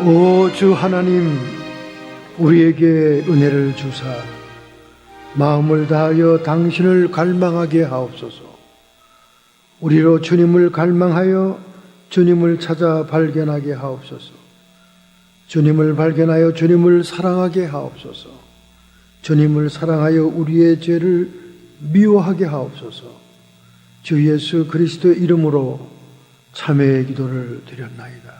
오 주 하나님, 우리에게 은혜를 주사 마음을 다하여 당신을 갈망하게 하옵소서. 우리로 주님을 갈망하여 주님을 찾아 발견하게 하옵소서. 주님을 발견하여 주님을 사랑하게 하옵소서. 주님을 사랑하여 우리의 죄를 미워하게 하옵소서. 주 예수 그리스도의 이름으로 참회의 기도를 드렸나이다.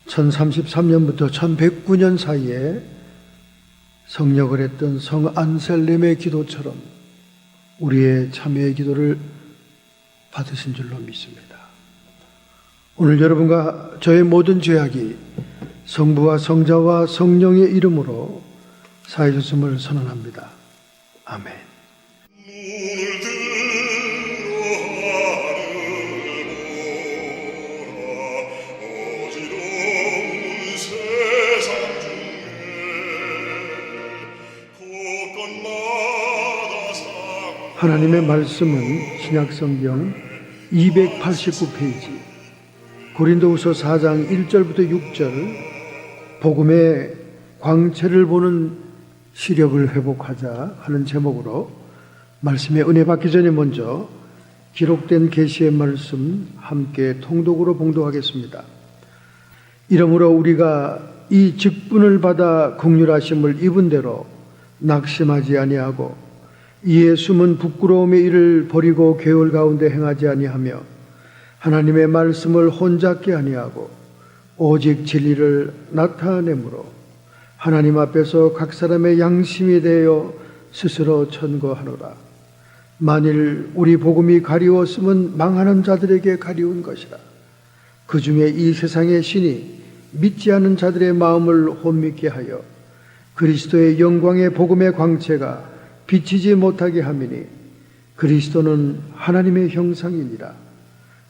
1033년부터 1109년 사이에 성역을 했던 성 안셀렘의 기도처럼 우리의 참회의 기도를 받으신 줄로 믿습니다. 오늘 여러분과 저의 모든 죄악이 성부와 성자와 성령의 이름으로 사해졌음을 선언합니다. 아멘. 하나님의 말씀은 신약성경 289페이지 고린도후서 4장 1절부터 6절 복음의 광채를 보는 시력을 회복하자 하는 제목으로 말씀의 은혜 받기 전에 먼저 기록된 계시의 말씀 함께 통독으로 봉독하겠습니다. 이러므로 우리가 이 직분을 받아 긍휼하심을 입은 대로 낙심하지 아니하고 이에 숨은 부끄러움의 일을 버리고 계율 가운데 행하지 아니하며 하나님의 말씀을 혼잡게 아니하고 오직 진리를 나타내므로 하나님 앞에서 각 사람의 양심에 대하여 스스로 천거하노라. 만일 우리 복음이 가리웠으면 망하는 자들에게 가리운 것이라. 그 중에 이 세상의 신이 믿지 않는 자들의 마음을 혼미케 하여 그리스도의 영광의 복음의 광채가 비치지 못하게 함이니 그리스도는 하나님의 형상이니라.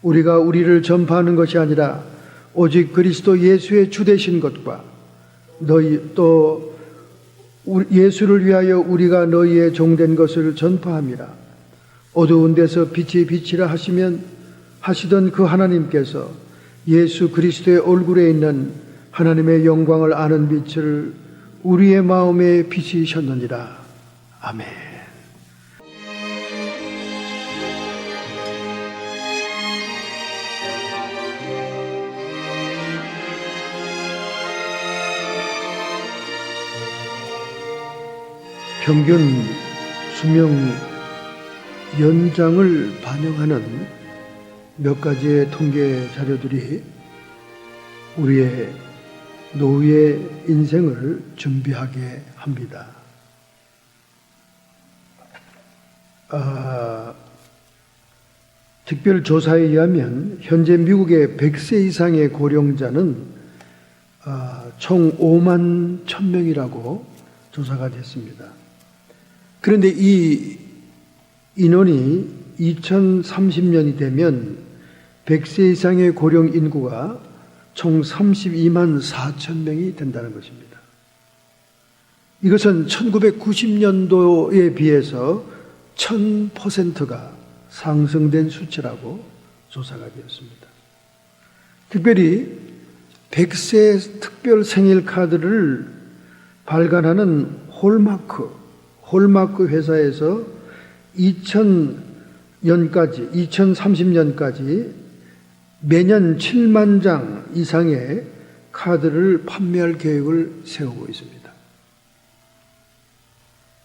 우리가 우리를 전파하는 것이 아니라 오직 그리스도 예수의 주되신 것과 너희 또 예수를 위하여 우리가 너희의 종된 것을 전파함이라. 어두운 데서 빛이 비치라 하시던 그 하나님께서 예수 그리스도의 얼굴에 있는 하나님의 영광을 아는 빛을 우리의 마음에 비치셨느니라. 아멘. 평균 수명 연장을 반영하는 몇 가지의 통계 자료들이 우리의 노후의 인생을 준비하게 합니다. 특별조사에 의하면 현재 미국의 100세 이상의 고령자는 총 5만 1,000명이라고 조사가 됐습니다. 그런데 이 인원이 2030년이 되면 100세 이상의 고령 인구가 총 32만 4천 명이 된다는 것입니다. 이것은 1990년도에 비해서 1000%가 상승된 수치라고 조사가 되었습니다. 특별히 100세 특별 생일 카드를 발간하는 홀마크 회사에서 2030년까지 매년 7만 장 이상의 카드를 판매할 계획을 세우고 있습니다.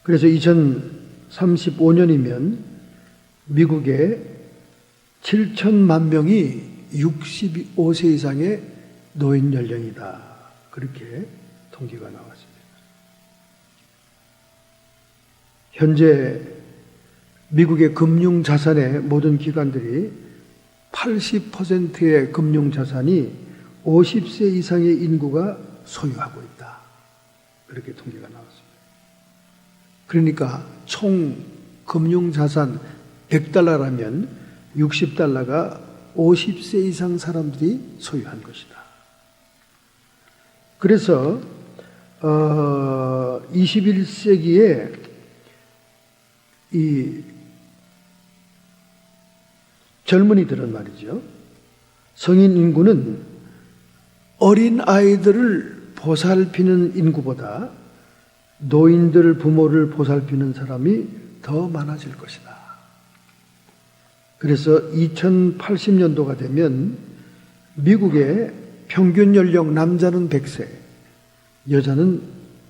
그래서 2035년이면 미국의 7천만 명이 65세 이상의 노인 연령이다. 그렇게 통계가 나왔습니다. 현재 미국의 금융자산의 모든 기관들이 80%의 금융자산이 50세 이상의 인구가 소유하고 있다. 그렇게 통계가 나왔습니다. 그러니까 총 금융자산 100달러라면 60달러가 50세 이상 사람들이 소유한 것이다. 그래서 21세기에 이 젊은이들은 말이죠. 성인 인구는 어린 아이들을 보살피는 인구보다 노인들 부모를 보살피는 사람이 더 많아질 것이다. 그래서 2080년도가 되면 미국의 평균 연령 남자는 100세, 여자는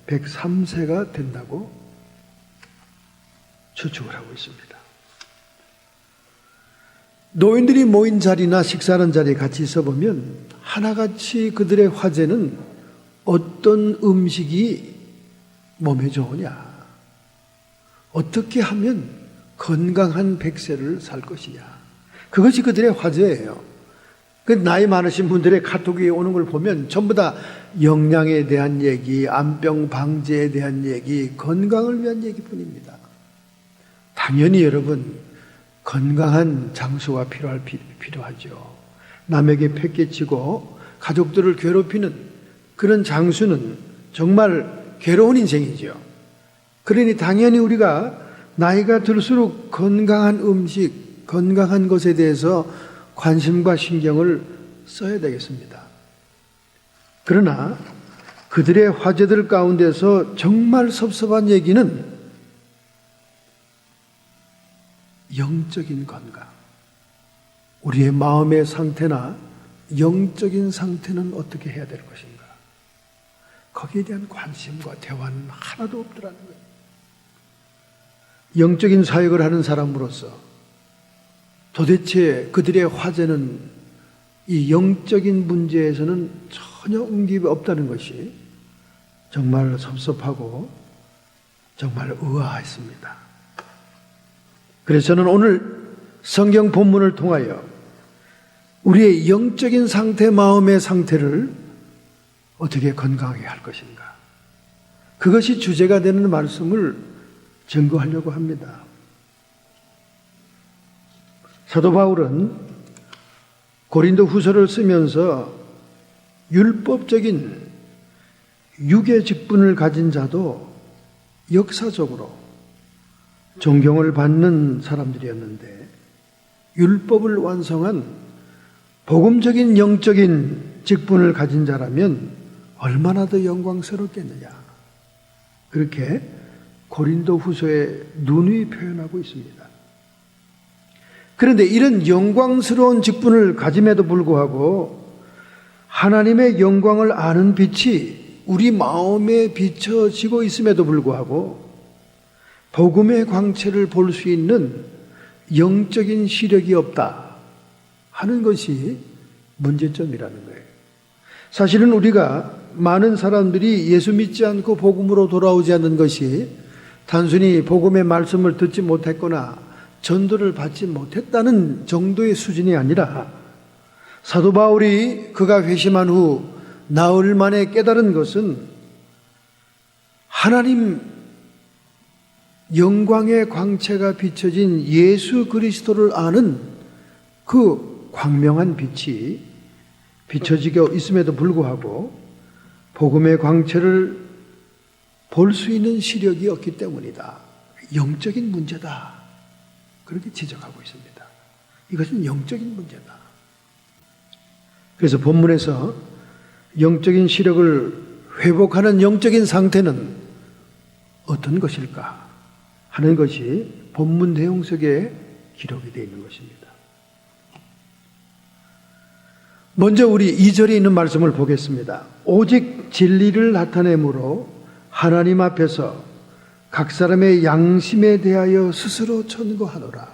103세가 된다고 추측을 하고 있습니다. 노인들이 모인 자리나 식사하는 자리에 같이 있어보면 하나같이 그들의 화제는 어떤 음식이 몸에 좋으냐, 어떻게 하면 건강한 100세를 살 것이냐, 그것이 그들의 화제예요. 그 나이 많으신 분들의 카톡이 오는 걸 보면 전부 다 영양에 대한 얘기, 암병 방지에 대한 얘기, 건강을 위한 얘기뿐입니다. 당연히 여러분, 건강한 장수가 필요하죠. 남에게 패기치고 가족들을 괴롭히는 그런 장수는 정말 괴로운 인생이죠. 그러니 당연히 우리가 나이가 들수록 건강한 음식, 건강한 것에 대해서 관심과 신경을 써야 되겠습니다. 그러나 그들의 화제들 가운데서 정말 섭섭한 얘기는 영적인 건강, 우리의 마음의 상태나 영적인 상태는 어떻게 해야 될 것인가, 거기에 대한 관심과 대화는 하나도 없더라는 거예요. 영적인 사역을 하는 사람으로서 도대체 그들의 화제는 이 영적인 문제에서는 전혀 응집이 없다는 것이 정말 섭섭하고 정말 의아했습니다. 그래서 저는 오늘 성경 본문을 통하여 우리의 영적인 상태, 마음의 상태를 어떻게 건강하게 할 것인가, 그것이 주제가 되는 말씀을 증거하려고 합니다. 사도 바울은 고린도 후서를 쓰면서 율법적인 육의 직분을 가진 자도 역사적으로 존경을 받는 사람들이었는데, 율법을 완성한 복음적인 영적인 직분을 가진 자라면 얼마나 더 영광스럽겠느냐, 그렇게 고린도 후서에 누누이 표현하고 있습니다. 그런데 이런 영광스러운 직분을 가짐에도 불구하고 하나님의 영광을 아는 빛이 우리 마음에 비춰지고 있음에도 불구하고 복음의 광채를 볼 수 있는 영적인 시력이 없다 하는 것이 문제점이라는 거예요. 사실은 우리가 많은 사람들이 예수 믿지 않고 복음으로 돌아오지 않는 것이 단순히 복음의 말씀을 듣지 못했거나 전도를 받지 못했다는 정도의 수준이 아니라, 사도 바울이 그가 회심한 후 나흘 만에 깨달은 것은 하나님 영광의 광채가 비춰진 예수 그리스도를 아는 그 광명한 빛이 비춰지고 있음에도 불구하고 복음의 광채를 볼 수 있는 시력이 없기 때문이다. 영적인 문제다. 그렇게 지적하고 있습니다. 이것은 영적인 문제다. 그래서 본문에서 영적인 시력을 회복하는 영적인 상태는 어떤 것일까 하는 것이 본문 내용 속에 기록이 되어 있는 것입니다. 먼저 우리 2절에 있는 말씀을 보겠습니다. 오직 진리를 나타내므로 하나님 앞에서 각 사람의 양심에 대하여 스스로 천거하노라.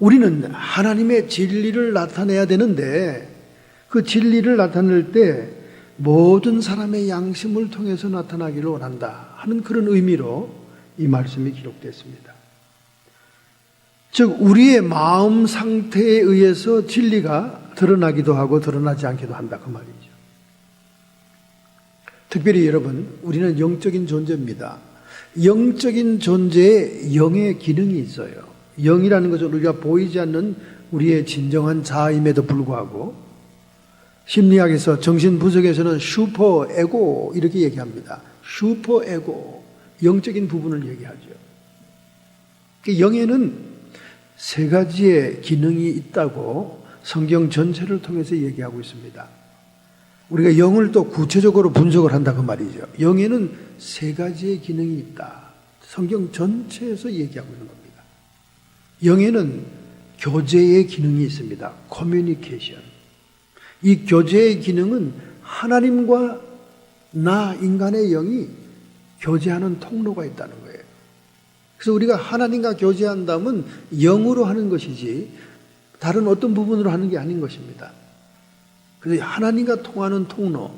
우리는 하나님의 진리를 나타내야 되는데, 그 진리를 나타낼 때 모든 사람의 양심을 통해서 나타나기를 원한다 하는 그런 의미로 이 말씀이 기록됐습니다. 즉 우리의 마음 상태에 의해서 진리가 드러나기도 하고 드러나지 않기도 한다, 그 말이죠. 특별히 여러분, 우리는 영적인 존재입니다. 영적인 존재에 영의 기능이 있어요. 영이라는 것은 우리가 보이지 않는 우리의 진정한 자아임에도 불구하고, 심리학에서, 정신분석에서는 슈퍼에고 이렇게 얘기합니다. 슈퍼에고, 영적인 부분을 얘기하죠. 영에는 세 가지의 기능이 있다고 성경 전체를 통해서 얘기하고 있습니다. 우리가 영을 또 구체적으로 분석을 한다 그 말이죠. 영에는 세 가지의 기능이 있다. 성경 전체에서 얘기하고 있는 겁니다. 영에는 교제의 기능이 있습니다. 커뮤니케이션. 이 교제의 기능은 하나님과 나 인간의 영이 교제하는 통로가 있다는 거예요. 그래서 우리가 하나님과 교제한다면 영으로 하는 것이지 다른 어떤 부분으로 하는 게 아닌 것입니다. 그래서 하나님과 통하는 통로,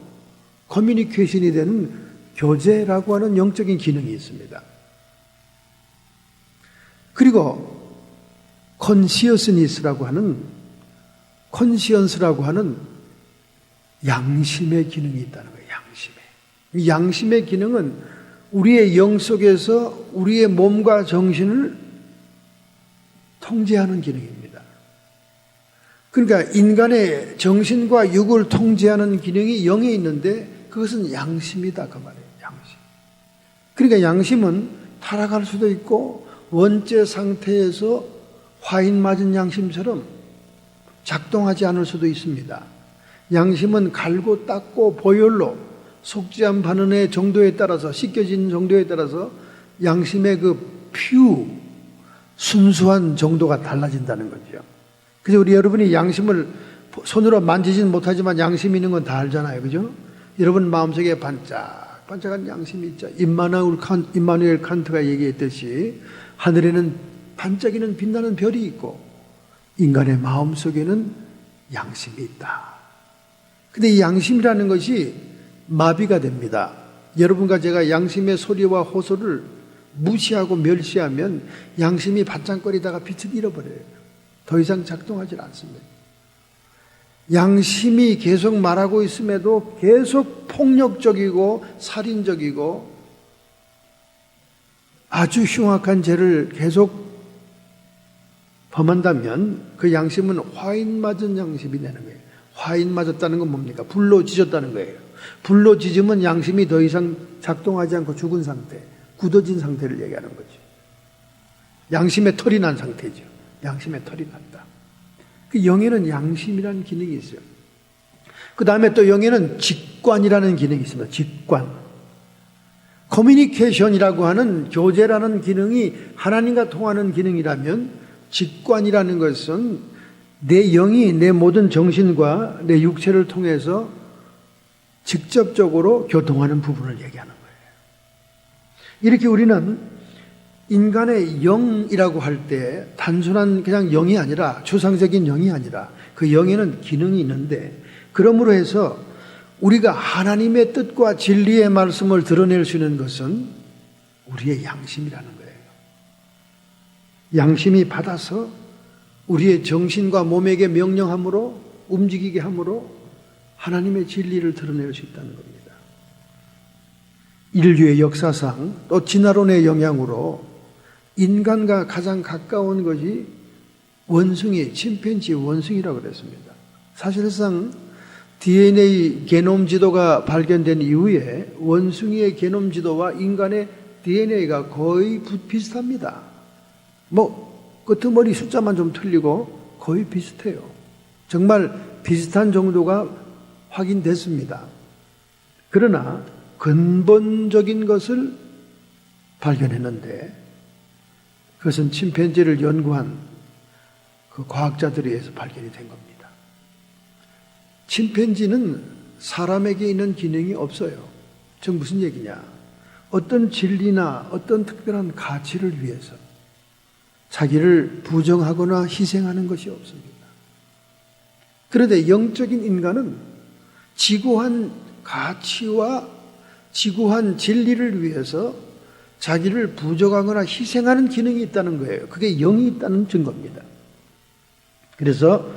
커뮤니케이션이 되는 교제라고 하는 영적인 기능이 있습니다. 그리고 컨시어스니스라고 하는 양심의 기능이 있다는 거예요. 이 양심의 기능은 우리의 영 속에서 우리의 몸과 정신을 통제하는 기능입니다. 그러니까 인간의 정신과 육을 통제하는 기능이 영에 있는데 그것은 양심이다 그 말이에요. 양심. 그러니까 양심은 타락할 수도 있고 원죄 상태에서 화인 맞은 양심처럼 작동하지 않을 수도 있습니다. 양심은 갈고 닦고 보혈로 속죄한 바는의 정도에 따라서 씻겨진 정도에 따라서 양심의 순수한 정도가 달라진다는 거죠. 그래서 우리 여러분이 양심을 손으로 만지진 못하지만 양심이 있는 건 다 알잖아요. 그죠? 여러분 마음속에 반짝반짝한 양심이 있죠. 임마누엘 칸트가 얘기했듯이 하늘에는 반짝이는 빛나는 별이 있고 인간의 마음속에는 양심이 있다. 근데 이 양심이라는 것이 마비가 됩니다. 여러분과 제가 양심의 소리와 호소를 무시하고 멸시하면 양심이 반짝거리다가 빛을 잃어버려요. 더 이상 작동하지 않습니다. 양심이 계속 말하고 있음에도 계속 폭력적이고 살인적이고 아주 흉악한 죄를 계속 범한다면 그 양심은 화인 맞은 양심이 되는 거예요. 화인 맞았다는 건 뭡니까? 불로 지졌다는 거예요. 불로 지지면 양심이 더 이상 작동하지 않고 죽은 상태, 굳어진 상태를 얘기하는 거죠. 양심의 털이 난 상태죠. 양심의 털이 났다. 그 영에는 양심이라는 기능이 있어요. 그 다음에 또 영에는 직관이라는 기능이 있습니다. 직관. 커뮤니케이션이라고 하는 교제라는 기능이 하나님과 통하는 기능이라면 직관이라는 것은 내 영이 내 모든 정신과 내 육체를 통해서 직접적으로 교통하는 부분을 얘기하는 거예요. 이렇게 우리는 인간의 영이라고 할 때 단순한 그냥 영이 아니라 추상적인 영이 아니라 그 영에는 기능이 있는데 그러므로 해서 우리가 하나님의 뜻과 진리의 말씀을 드러낼 수 있는 것은 우리의 양심이라는 거예요. 양심이 받아서 우리의 정신과 몸에게 명령함으로 움직이게 함으로 하나님의 진리를 드러낼 수 있다는 겁니다. 인류의 역사상 또 진화론의 영향으로 인간과 가장 가까운 것이 원숭이, 침팬지 원숭이라고 그랬습니다. 사실상 DNA 게놈 지도가 발견된 이후에 원숭이의 게놈 지도와 인간의 DNA가 거의 비슷합니다. 끄트머리 숫자만 좀 틀리고 거의 비슷해요. 정말 비슷한 정도가 확인됐습니다. 그러나 근본적인 것을 발견했는데 그것은 침팬지를 연구한 그 과학자들에 의해서 발견이 된 겁니다. 침팬지는 사람에게 있는 기능이 없어요. 즉 무슨 얘기냐? 어떤 진리나 어떤 특별한 가치를 위해서 자기를 부정하거나 희생하는 것이 없습니다. 그런데 영적인 인간은 지구한 가치와 지구한 진리를 위해서 자기를 부정하거나 희생하는 기능이 있다는 거예요. 그게 영이 있다는 증거입니다. 그래서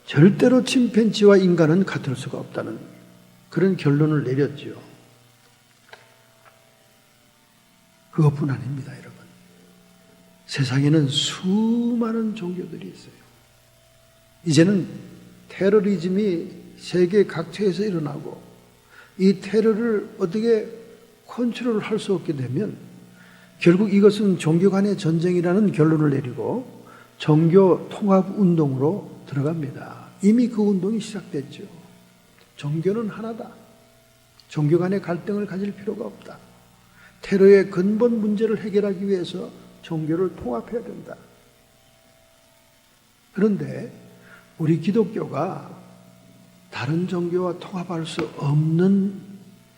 절대로 침팬지와 인간은 같을 수가 없다는 그런 결론을 내렸죠. 그것뿐 아닙니다, 여러분. 세상에는 수많은 종교들이 있어요. 이제는 테러리즘이 세계 각처에서 일어나고 이 테러를 어떻게 컨트롤할 수 없게 되면 결국 이것은 종교 간의 전쟁이라는 결론을 내리고 종교 통합 운동으로 들어갑니다. 이미 그 운동이 시작됐죠. 종교는 하나다. 종교 간의 갈등을 가질 필요가 없다. 테러의 근본 문제를 해결하기 위해서 종교를 통합해야 된다. 그런데 우리 기독교가 다른 종교와 통합할 수 없는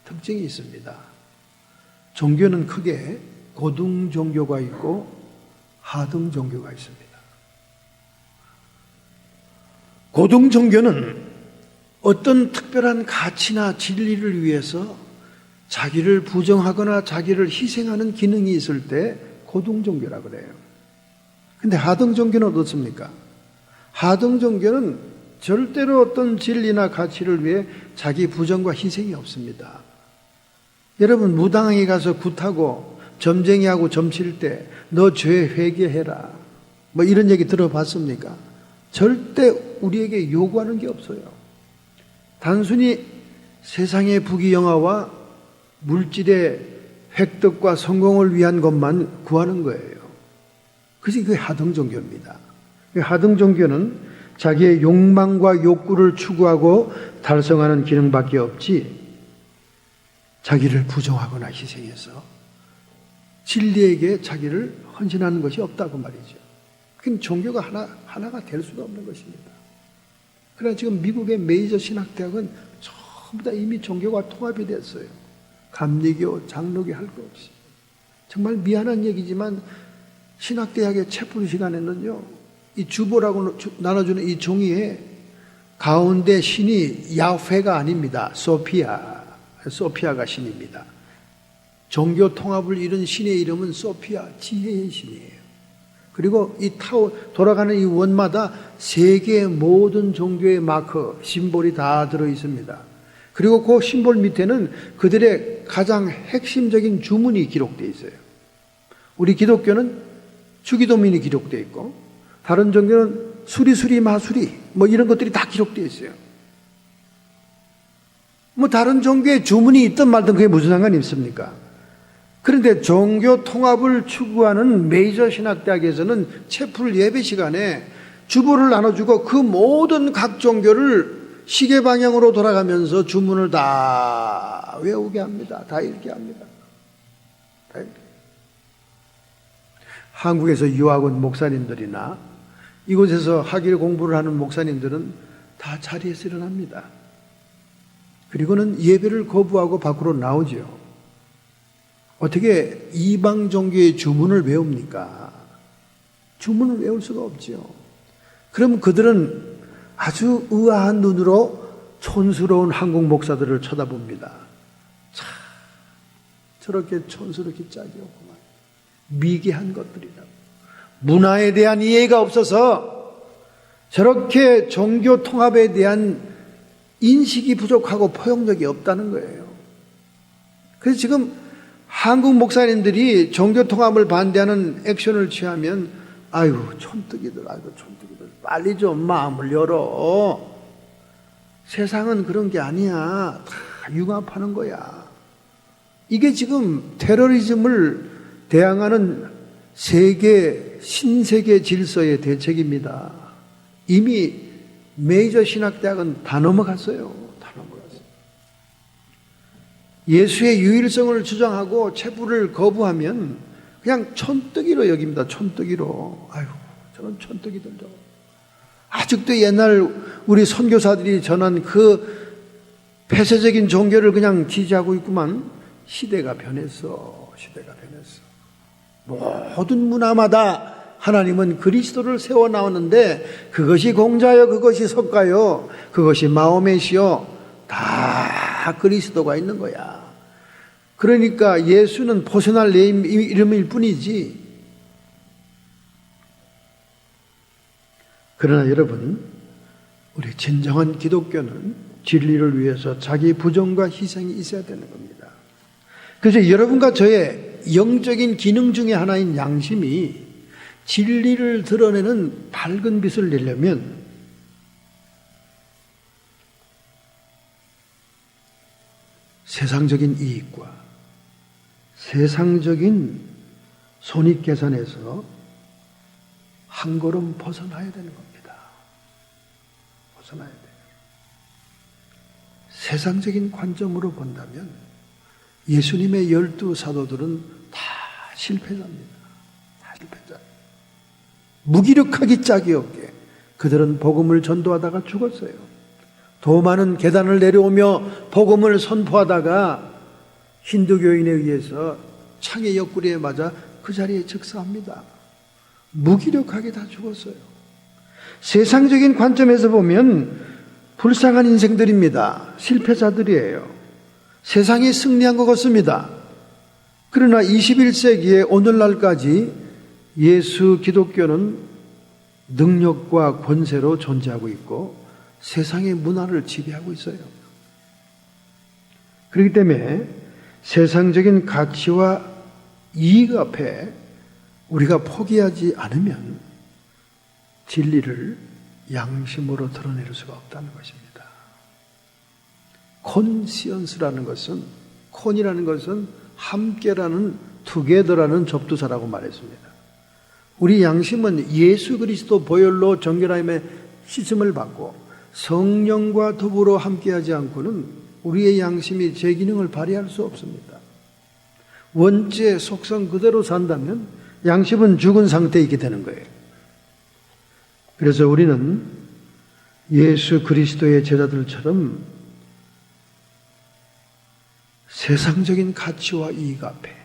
특징이 있습니다. 종교는 크게 고등 종교가 있고 하등 종교가 있습니다. 고등 종교는 어떤 특별한 가치나 진리를 위해서 자기를 부정하거나 자기를 희생하는 기능이 있을 때 고등 종교라 그래요. 근데 하등 종교는 어떻습니까? 하등 종교는 절대로 어떤 진리나 가치를 위해 자기 부정과 희생이 없습니다. 여러분 무당에 가서 굿하고 점쟁이하고 점칠 때 너 죄 회개해라 뭐 이런 얘기 들어봤습니까? 절대 우리에게 요구하는 게 없어요. 단순히 세상의 부귀영화와 물질의 획득과 성공을 위한 것만 구하는 거예요. 그것이 그게 하등 종교입니다. 하등 종교는 자기의 욕망과 욕구를 추구하고 달성하는 기능밖에 없지 자기를 부정하거나 희생해서 진리에게 자기를 헌신하는 것이 없다고 말이죠. 그건 종교가 하나가 될 수가 없는 것입니다. 그러나 지금 미국의 메이저 신학대학은 전부 다 이미 종교가 통합이 됐어요. 감리교, 장로교 할 거 없이. 정말 미안한 얘기지만 신학대학의 채플 시간에는요, 이 주보라고 나눠주는 이 종이에 가운데 신이 야훼가 아닙니다. 소피아가 신입니다. 종교 통합을 이룬 신의 이름은 소피아, 지혜의 신이에요. 그리고 이 돌아가는 이 원마다 세계의 모든 종교의 마크, 심볼이 다 들어 있습니다. 그리고 그 심볼 밑에는 그들의 가장 핵심적인 주문이 기록되어 있어요. 우리 기독교는 주기도문이 기록되어 있고 다른 종교는 수리수리 마수리 뭐 이런 것들이 다 기록되어 있어요. 뭐 다른 종교의 주문이 있든 말든 그게 무슨 상관이 있습니까? 그런데 종교 통합을 추구하는 메이저 신학대학에서는 채플 예배 시간에 주보를 나눠주고 그 모든 각 종교를 시계 방향으로 돌아가면서 주문을 다 외우게 합니다. 다 읽게 합니다. 다 읽게. 한국에서 유학 온 목사님들이나 이곳에서 학일 공부를 하는 목사님들은 다 자리에서 일어납니다. 그리고는 예배를 거부하고 밖으로 나오죠. 어떻게 이방 종교의 주문을 외웁니까? 주문을 외울 수가 없죠. 그럼 그들은 아주 의아한 눈으로 촌스러운 한국 목사들을 쳐다봅니다. 참, 저렇게 촌스럽게 짝이 없구만. 미개한 것들이라고. 문화에 대한 이해가 없어서 저렇게 종교 통합에 대한 인식이 부족하고 포용력이 없다는 거예요. 그래서 지금 한국 목사님들이 종교 통합을 반대하는 액션을 취하면 아이고 촌뜨기들 빨리 좀 마음을 열어. 세상은 그런 게 아니야. 다 융합하는 거야. 이게 지금 테러리즘을 대항하는 신세계 질서의 대책입니다. 이미 메이저 신학대학은 다 넘어갔어요. 예수의 유일성을 주장하고 체불을 거부하면 그냥 촌뜨기로 여깁니다. 촌뜨기로. 아유, 저런 촌뜨기들 저거. 아직도 옛날 우리 선교사들이 전한 그 폐쇄적인 종교를 그냥 지지하고 있구만. 시대가 변했어. 모든 문화마다 하나님은 그리스도를 세워 나왔는데 그것이 공자요, 그것이 석가요, 그것이 마호메시요, 다 그리스도가 있는 거야. 그러니까 예수는 퍼스널 네임 이름일 뿐이지. 그러나 여러분, 우리 진정한 기독교는 진리를 위해서 자기 부정과 희생이 있어야 되는 겁니다. 그래서 여러분과 저의 영적인 기능 중에 하나인 양심이 진리를 드러내는 밝은 빛을 내려면 세상적인 이익과 세상적인 손익계산에서 한 걸음 벗어나야 되는 겁니다. 벗어나야 돼요. 세상적인 관점으로 본다면 예수님의 12사도들은 다 실패자입니다. 다 실패자. 무기력하기 짝이 없게 그들은 복음을 전도하다가 죽었어요. 도마는 계단을 내려오며 복음을 선포하다가 힌두교인에 의해서 창의 옆구리에 맞아 그 자리에 즉사합니다. 무기력하게 다 죽었어요. 세상적인 관점에서 보면 불쌍한 인생들입니다. 실패자들이에요. 세상이 승리한 것 같습니다. 그러나 21세기의 오늘날까지 예수 기독교는 능력과 권세로 존재하고 있고 세상의 문화를 지배하고 있어요. 그렇기 때문에 세상적인 가치와 이익 앞에 우리가 포기하지 않으면 진리를 양심으로 드러낼 수가 없다는 것입니다. 콘시언스라는 것은, 콘이라는 것은 함께라는, 투게더라는 접두사라고 말했습니다. 우리 양심은 예수 그리스도 보혈로 정결함의 씻음을 받고 성령과 더불어 함께하지 않고는 우리의 양심이 제 기능을 발휘할 수 없습니다. 원죄 속성 그대로 산다면 양심은 죽은 상태에 있게 되는 거예요. 그래서 우리는 예수 그리스도의 제자들처럼 세상적인 가치와 이익 앞에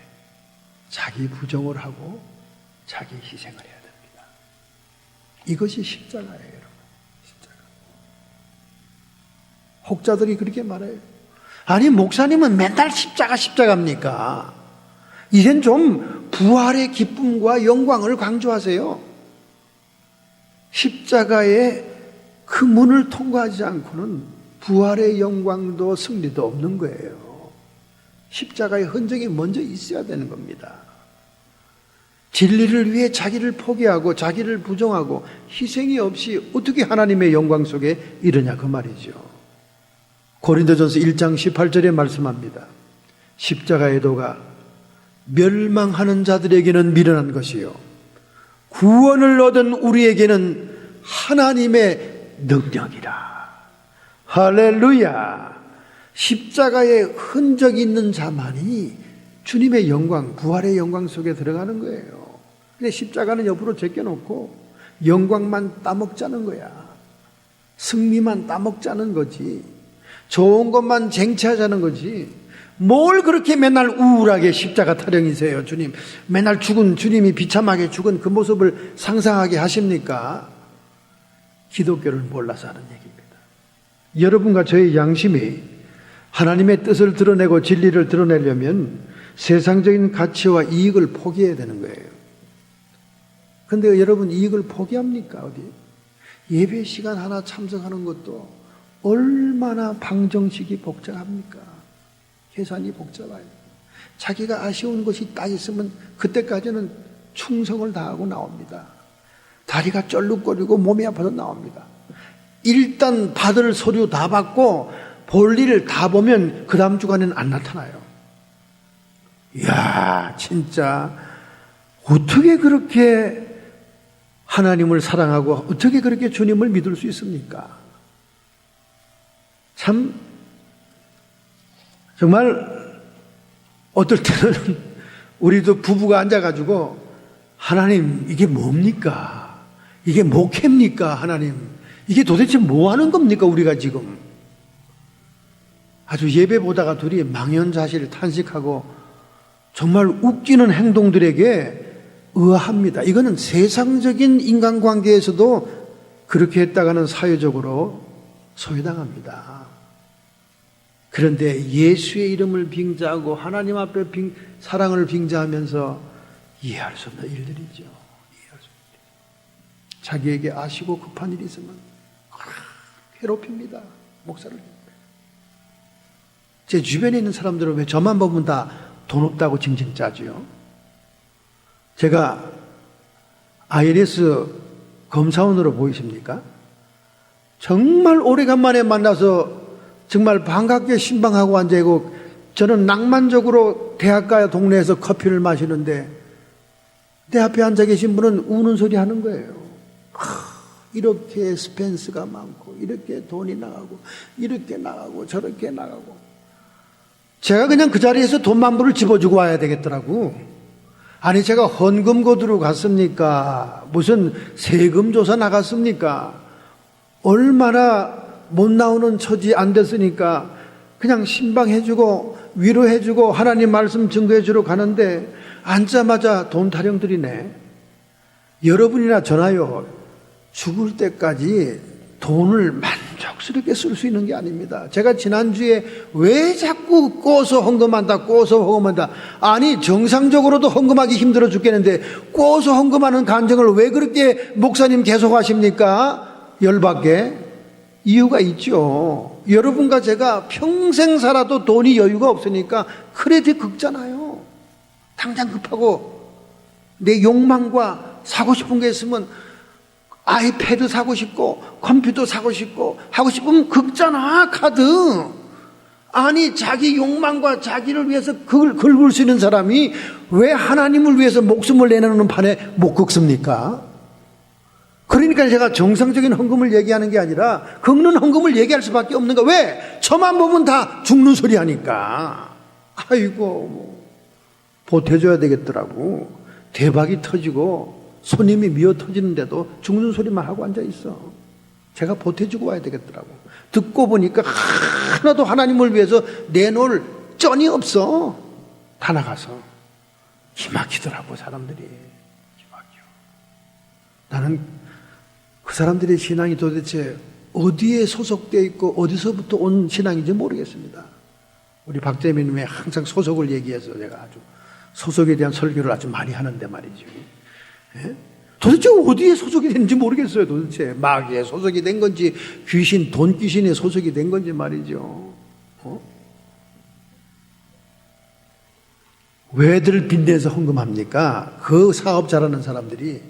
자기 부정을 하고 자기 희생을 해야 됩니다. 이것이 십자가예요, 여러분. 십자가. 혹자들이 그렇게 말해요. 아니, 목사님은 맨날 십자가입니까? 이젠 좀 부활의 기쁨과 영광을 강조하세요. 십자가의 그 문을 통과하지 않고는 부활의 영광도 승리도 없는 거예요. 십자가의 흔적이 먼저 있어야 되는 겁니다. 진리를 위해 자기를 포기하고 자기를 부정하고 희생이 없이 어떻게 하나님의 영광 속에 이르냐 그 말이죠. 고린도전서 1장 18절에 말씀합니다. 십자가의 도가 멸망하는 자들에게는 미련한 것이요 구원을 얻은 우리에게는 하나님의 능력이라. 할렐루야. 십자가에 흔적이 있는 자만이 주님의 영광, 부활의 영광 속에 들어가는 거예요. 근데 십자가는 옆으로 제껴놓고 영광만 따먹자는 거야. 승리만 따먹자는 거지. 좋은 것만 쟁취하자는 거지. 뭘 그렇게 맨날 우울하게 십자가 타령이세요, 주님. 맨날 죽은 주님이 비참하게 죽은 그 모습을 상상하게 하십니까? 기독교를 몰라서 하는 얘기입니다. 여러분과 저의 양심이 하나님의 뜻을 드러내고 진리를 드러내려면 세상적인 가치와 이익을 포기해야 되는 거예요. 그런데 여러분 이익을 포기합니까? 어디? 예배 시간 하나 참석하는 것도 얼마나 방정식이 복잡합니까? 계산이 복잡해요. 자기가 아쉬운 것이 딱 있으면 그때까지는 충성을 다하고 나옵니다. 다리가 쩔룩거리고 몸이 아파서 나옵니다. 일단 받을 서류 다 받고 볼 일을 다 보면 그 다음 주간에는 안 나타나요. 이야, 진짜 어떻게 그렇게 하나님을 사랑하고 어떻게 그렇게 주님을 믿을 수 있습니까? 참 정말 어떨 때는 우리도 부부가 앉아가지고 하나님 이게 뭡니까? 이게 목회입니까? 하나님 이게 도대체 뭐 하는 겁니까? 우리가 지금 아주 예배 보다가 둘이 망연자실을 탄식하고 정말 웃기는 행동들에게 의아합니다. 이거는 세상적인 인간관계에서도 그렇게 했다가는 사회적으로 소외당합니다. 그런데 예수의 이름을 빙자하고 하나님 앞에 사랑을 빙자하면서 이해할 수 없는 일들이죠. 이해할 수 없는 일. 자기에게 아시고 급한 일이 있으면 괴롭힙니다. 목사를. 제 주변에 있는 사람들은 왜 저만 보면 다 돈 없다고 징징 짜지요? 제가 ILS 검사원으로 보이십니까? 정말 오래간만에 만나서 정말 반갑게 신방하고 앉아있고 저는 낭만적으로 대학가 동네에서 커피를 마시는데 내 앞에 앉아 계신 분은 우는 소리 하는 거예요. 이렇게 스펜스가 많고 이렇게 돈이 나가고 이렇게 나가고 저렇게 나가고 제가 그냥 그 자리에서 돈 만불을 집어주고 와야 되겠더라고. 아니 제가 헌금 거두러 갔습니까? 무슨 세금 조사 나갔습니까? 얼마나 못 나오는 처지 안 됐으니까 그냥 신방해주고 위로해주고 하나님 말씀 증거해주러 가는데 앉자마자 돈 타령들이네. 여러분이나 저나요 죽을 때까지 돈을 만족스럽게 쓸 수 있는 게 아닙니다. 제가 지난주에 왜 자꾸 꼬서 헌금한다. 아니 정상적으로도 헌금하기 힘들어 죽겠는데 꼬서 헌금하는 간증을 왜 그렇게 목사님 계속 하십니까? 열받게. 이유가 있죠. 여러분과 제가 평생 살아도 돈이 여유가 없으니까 크레딧 긁잖아요. 당장 급하고 내 욕망과 사고 싶은 게 있으면 아이패드 사고 싶고 컴퓨터 사고 싶고 하고 싶으면 긁잖아. 카드. 아니 자기 욕망과 자기를 위해서 그걸 긁을 수 있는 사람이 왜 하나님을 위해서 목숨을 내놓는 판에 못 긁습니까? 그러니까 제가 정상적인 헌금을 얘기하는 게 아니라 긁는 헌금을 얘기할 수밖에 없는 거. 왜? 저만 보면 다 죽는 소리 하니까. 아이고 보태줘야 되겠더라고. 대박이 터지고 손님이 미어 터지는데도 죽는 소리만 하고 앉아있어. 제가 보태주고 와야 되겠더라고. 듣고 보니까 하나도 하나님을 위해서 내놓을 쩐이 없어. 다 나가서 기막히더라고 사람들이. 기막혀. 나는 그 사람들의 신앙이 도대체 어디에 소속되어 있고 어디서부터 온 신앙인지 모르겠습니다. 우리 박재민님이 항상 소속을 얘기해서 제가 아주 소속에 대한 설교를 아주 많이 하는데 말이죠. 예? 도대체 어디에 소속이 되는지 모르겠어요. 도대체 마귀에 소속이 된 건지 귀신, 돈 귀신에 소속이 된 건지 말이죠. 왜들 빚내서 헌금합니까? 그 사업 잘하는 사람들이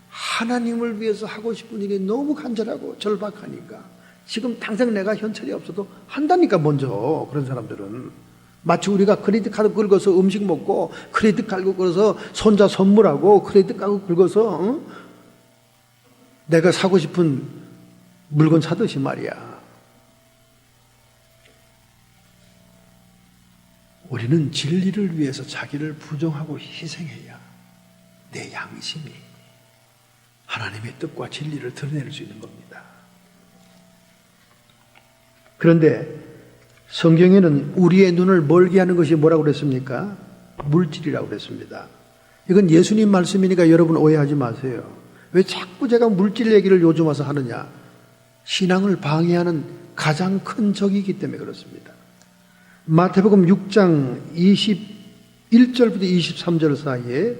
하나님을 위해서 하고 싶은 일이 너무 간절하고 절박하니까 지금 당장 내가 현찰이 없어도 한다니까. 먼저 그런 사람들은 마치 우리가 크레딧 카드 긁어서 음식 먹고 크레딧 카드 긁어서 손자 선물하고 크레딧 카드 긁어서 내가 사고 싶은 물건 사듯이 말이야. 우리는 진리를 위해서 자기를 부정하고 희생해야 내 양심이 하나님의 뜻과 진리를 드러낼 수 있는 겁니다. 그런데 성경에는 우리의 눈을 멀게 하는 것이 뭐라고 그랬습니까? 물질이라고 그랬습니다. 이건 예수님 말씀이니까 여러분 오해하지 마세요. 왜 자꾸 제가 물질 얘기를 요즘 와서 하느냐? 신앙을 방해하는 가장 큰 적이기 때문에 그렇습니다. 마태복음 6장 21절부터 23절 사이에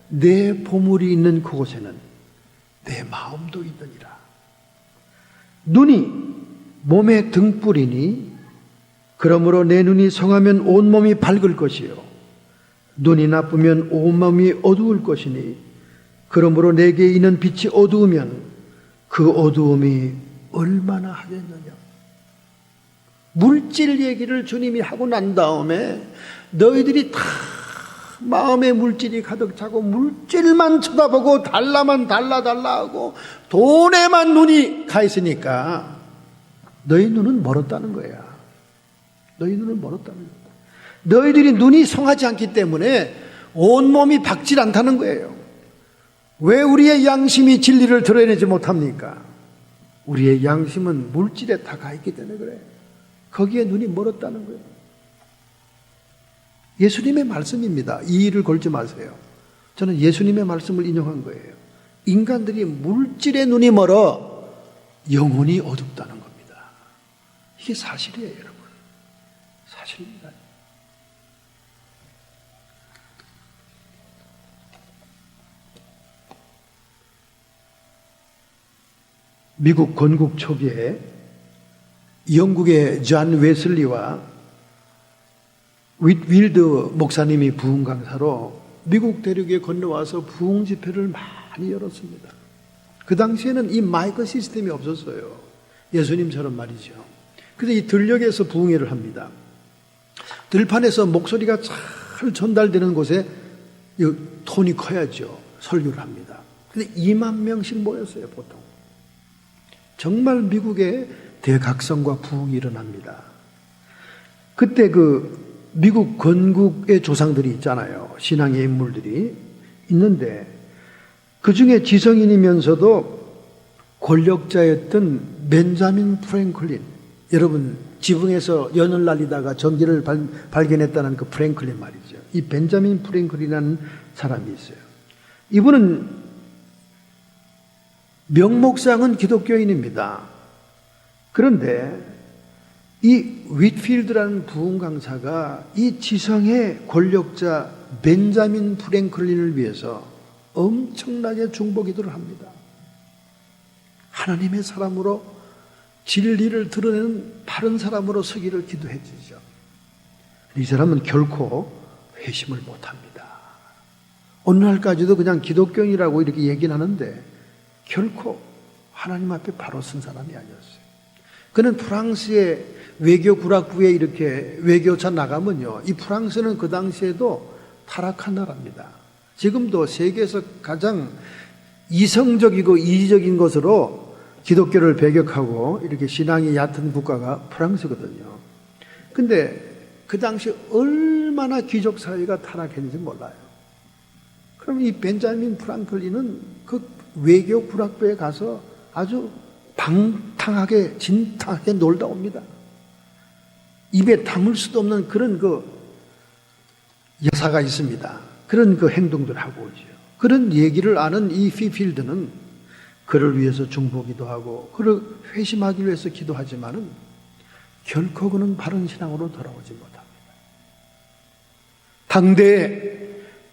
내 보물이 있는 그곳에는 내 마음도 있느니라. 눈이 몸의 등불이니 그러므로 내 눈이 성하면 온몸이 밝을 것이요 눈이 나쁘면 온몸이 어두울 것이니 그러므로 내게 있는 빛이 어두우면 그 어두움이 얼마나 하겠느냐. 물질 얘기를 주님이 하고 난 다음에 너희들이 다 마음에 물질이 가득 차고 물질만 쳐다보고 달라만 달라 하고 돈에만 눈이 가 있으니까 너희 눈은 멀었다는 거야. 너희 눈은 멀었다는 거야. 너희들이 눈이 성하지 않기 때문에 온몸이 밝질 않다는 거예요. 왜 우리의 양심이 진리를 드러내지 못합니까? 우리의 양심은 물질에 다 가 있기 때문에 그래. 거기에 눈이 멀었다는 거예요. 예수님의 말씀입니다. 이 일을 걸지 마세요. 저는 예수님의 말씀을 인용한 거예요. 인간들이 물질에 눈이 멀어 영혼이 어둡다는 겁니다. 이게 사실이에요, 여러분. 사실입니다. 미국 건국 초기에 영국의 존 웨슬리와 윌드 목사님이 부흥 강사로 미국 대륙에 건너와서 부흥 집회를 많이 열었습니다. 그 당시에는 이 마이크 시스템이 없었어요. 예수님처럼 말이죠. 그래서 이 들녘에서 부흥회를 합니다. 들판에서 목소리가 잘 전달되는 곳에 톤이 커야죠. 설교를 합니다. 근데 2만 명씩 모였어요, 보통. 정말 미국에 대각성과 부흥이 일어납니다. 그때 그 미국 건국의 조상들이 있잖아요. 신앙의 인물들이 있는데 그 중에 지성인이면서도 권력자였던 벤자민 프랭클린, 여러분 지붕에서 연을 날리다가 전기를 발견했다는 그 프랭클린 말이죠. 이 벤자민 프랭클린이라는 사람이 있어요. 이분은 명목상은 기독교인입니다. 그런데 이 윗필드라는 부흥 강사가 이 지성의 권력자 벤자민 프랭클린을 위해서 엄청나게 중보기도를 합니다. 하나님의 사람으로 진리를 드러내는 바른 사람으로 서기를 기도해 주죠. 이 사람은 결코 회심을 못합니다. 어느 날까지도 그냥 기독교인이라고 이렇게 얘기는 하는데 결코 하나님 앞에 바로 선 사람이 아니었어요. 그는 프랑스의 외교 구락부에 이렇게 외교차 나가면요, 이 프랑스는 그 당시에도 타락한 나라입니다. 지금도 세계에서 가장 이성적이고 이지적인 것으로 기독교를 배격하고 이렇게 신앙이 얕은 국가가 프랑스거든요. 근데 그 당시 얼마나 귀족 사회가 타락했는지 몰라요. 그럼 이 벤자민 프랑클린은 그 외교 구락부에 가서 아주 방탕하게 진탕하게 놀다 옵니다. 입에 담을 수도 없는 그런 그 여사가 있습니다. 그런 그 행동들을 하고 오죠. 그런 얘기를 아는 이 휘필드는 그를 위해서 중보기도 하고 그를 회심하기 위해서 기도하지만은 결코 그는 바른 신앙으로 돌아오지 못합니다. 당대에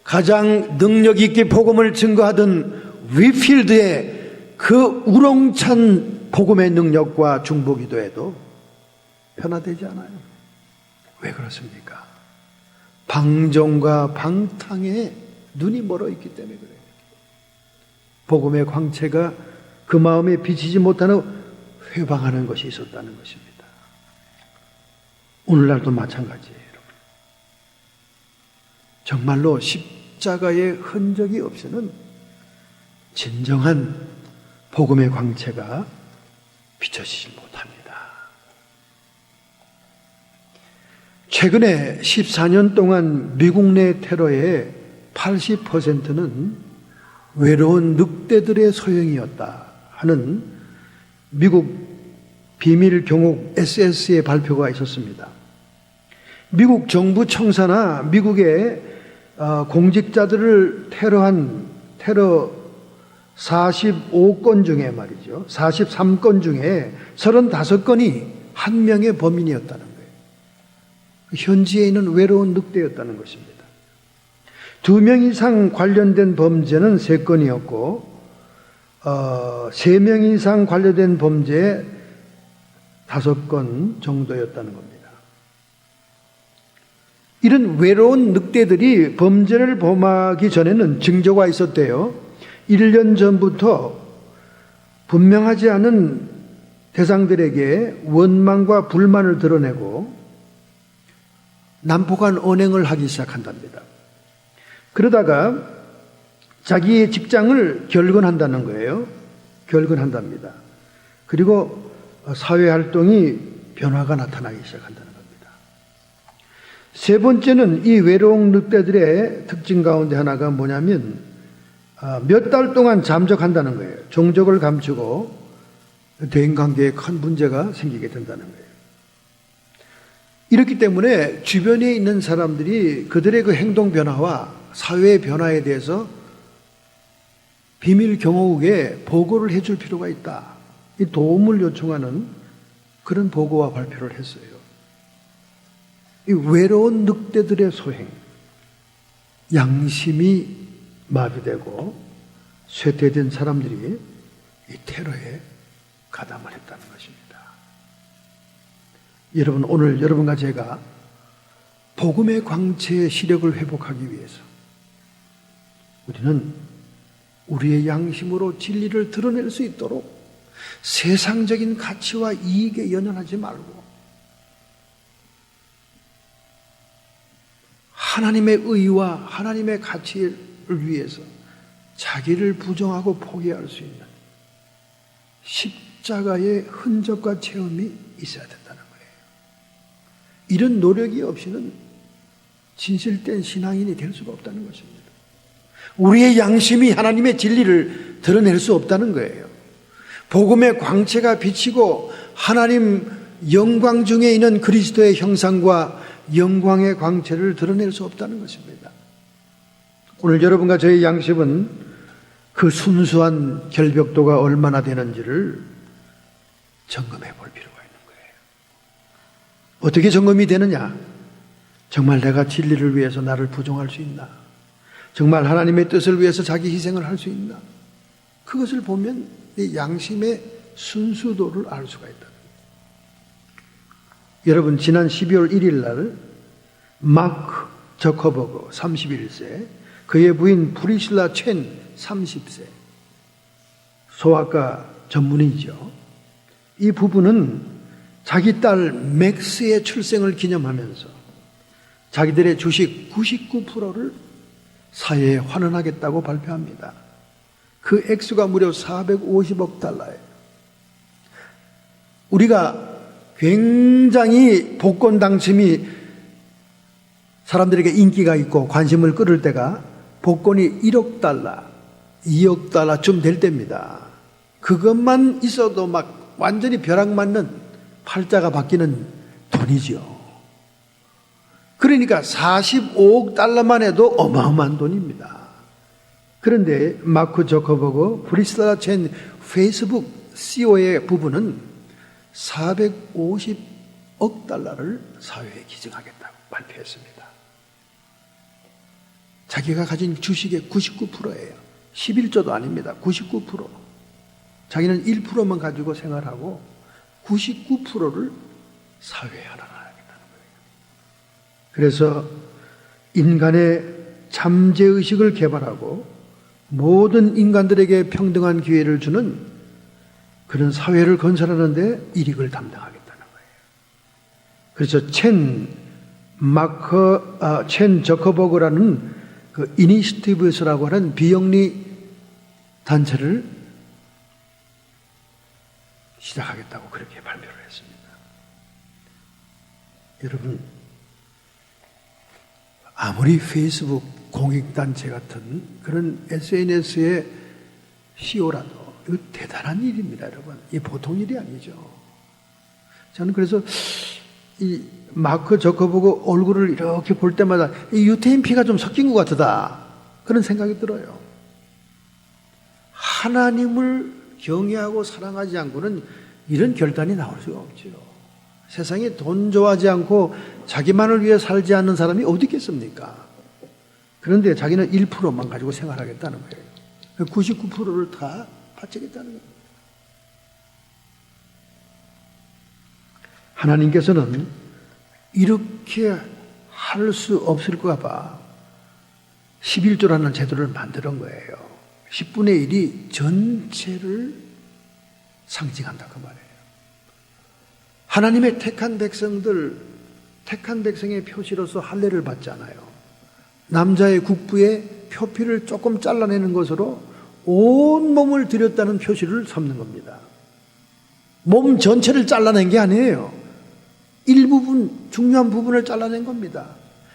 가장 능력 있게 복음을 증거하던 휘필드의 그 우렁찬 복음의 능력과 중보기도에도 변화되지 않아요. 왜 그렇습니까? 방종과 방탕에 눈이 멀어 있기 때문에 그래요. 복음의 광채가 그 마음에 비치지 못하는 회방하는 것이 있었다는 것입니다. 오늘날도 마찬가지예요, 여러분. 정말로 십자가의 흔적이 없이는 진정한 복음의 광채가 비춰지지 못합니다. 최근에 14년 동안 미국 내 테러의 80%는 외로운 늑대들의 소행이었다 하는 미국 비밀 경호 SS의 발표가 있었습니다. 미국 정부 청사나 미국의 공직자들을 테러한 테러 45건 중에 말이죠. 43건 중에 35건이 한 명의 범인이었다는 거예요. 현지에 있는 외로운 늑대였다는 것입니다. 2명 이상 관련된 범죄는 3건이었고 3명 이상 관련된 범죄 5건 정도였다는 겁니다. 이런 외로운 늑대들이 범죄를 범하기 전에는 징조가 있었대요. 1년 전부터 분명하지 않은 대상들에게 원망과 불만을 드러내고 난폭한 언행을 하기 시작한답니다. 그러다가 자기의 직장을 결근한다는 거예요. 결근한답니다. 그리고 사회활동이 변화가 나타나기 시작한다는 겁니다. 세 번째는 이 외로운 늑대들의 특징 가운데 하나가 뭐냐면 몇 달 동안 잠적한다는 거예요. 종족을 감추고 대인관계에 큰 문제가 생기게 된다는 거예요. 이렇기 때문에 주변에 있는 사람들이 그들의 그 행동 변화와 사회의 변화에 대해서 비밀 경호국에 보고를 해줄 필요가 있다. 이 도움을 요청하는 그런 보고와 발표를 했어요. 이 외로운 늑대들의 소행, 양심이 마비되고 쇠퇴된 사람들이 이 테러에 가담을 했다는 것입니다. 여러분, 오늘 여러분과 제가 복음의 광채의 시력을 회복하기 위해서 우리는 우리의 양심으로 진리를 드러낼 수 있도록 세상적인 가치와 이익에 연연하지 말고 하나님의 의와 하나님의 가치를 위해서 자기를 부정하고 포기할 수 있는 십자가의 흔적과 체험이 있어야 된다는 거예요. 이런 노력이 없이는 진실된 신앙인이 될 수가 없다는 것입니다. 우리의 양심이 하나님의 진리를 드러낼 수 없다는 거예요. 복음의 광채가 비치고 하나님 영광 중에 있는 그리스도의 형상과 영광의 광채를 드러낼 수 없다는 것입니다. 오늘 여러분과 저의 양심은 그 순수한 결벽도가 얼마나 되는지를 점검해 볼 필요가 있는 거예요. 어떻게 점검이 되느냐? 정말 내가 진리를 위해서 나를 부정할 수 있나? 정말 하나님의 뜻을 위해서 자기 희생을 할 수 있나? 그것을 보면 이 양심의 순수도를 알 수가 있다. 여러분, 지난 12월 1일 날 마크 저커버그 31세, 그의 부인 브리실라 첸 30세, 소아과 전문의죠. 이 부부는 자기 딸 맥스의 출생을 기념하면서 자기들의 주식 99%를 사회에 환원하겠다고 발표합니다. 그 액수가 무려 450억 달러예요. 우리가 굉장히 복권 당첨이 사람들에게 인기가 있고 관심을 끌을 때가 복권이 1억 달러, 2억 달러쯤 될 때입니다. 그것만 있어도 막 완전히 벼락 맞는 팔자가 바뀌는 돈이죠. 그러니까 45억 달러만 해도 어마어마한 돈입니다. 그런데 마크 저커버그, 브리실라 첸 페이스북 CEO의 부부는 450억 달러를 사회에 기증하겠다고 발표했습니다. 자기가 가진 주식의 99%예요. 11조도 아닙니다. 99%. 자기는 1%만 가지고 생활하고 99%를 사회에 하나하겠다는 거예요. 그래서 인간의 잠재의식을 개발하고 모든 인간들에게 평등한 기회를 주는 그런 사회를 건설하는데 일익을 담당하겠다는 거예요. 그래서 첸 저커버그라는 그 이니시티브스라고 하는 비영리 단체를 시작하겠다고 그렇게 발표를 했습니다. 여러분, 아무리 페이스북 공익단체 같은 그런 SNS의 CEO라도 이거 대단한 일입니다, 여러분. 이 보통 일이 아니죠. 저는 그래서 이 마크 저커버그 얼굴을 이렇게 볼 때마다 이 유태인 피가 좀 섞인 것 같다, 그런 생각이 들어요. 하나님을 경외하고 사랑하지 않고는 이런 결단이 나올 수가 없죠. 세상에 돈 좋아하지 않고 자기만을 위해 살지 않는 사람이 어디 있겠습니까? 그런데 자기는 1%만 가지고 생활하겠다는 거예요. 99%를 다 바치겠다는 거예요. 하나님께서는 이렇게 할 수 없을까 봐 11조라는 제도를 만드는 거예요. 10분의 1이 전체를 상징한다 그 말이에요. 하나님의 택한 백성들, 택한 백성의 표시로서 할례를 받잖아요. 남자의 국부의 표피를 조금 잘라내는 것으로 온 몸을 들였다는 표시를 삼는 겁니다. 몸 전체를 잘라낸 게 아니에요. 일부분, 중요한 부분을 잘라낸 겁니다.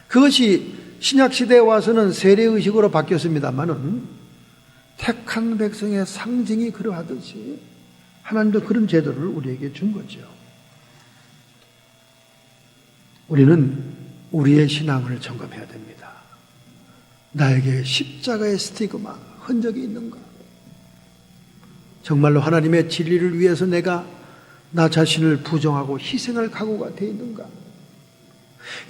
그것이 신약시대에 와서는 세례의식으로 바뀌었습니다만은 택한 백성의 상징이 그러하듯이 하나님도 그런 제도를 우리에게 준 거죠. 우리는 우리의 신앙을 점검해야 됩니다. 나에게 십자가의 스티그마, 흔적이 있는가? 정말로 하나님의 진리를 위해서 내가 나 자신을 부정하고 희생할 각오가 되어 있는가?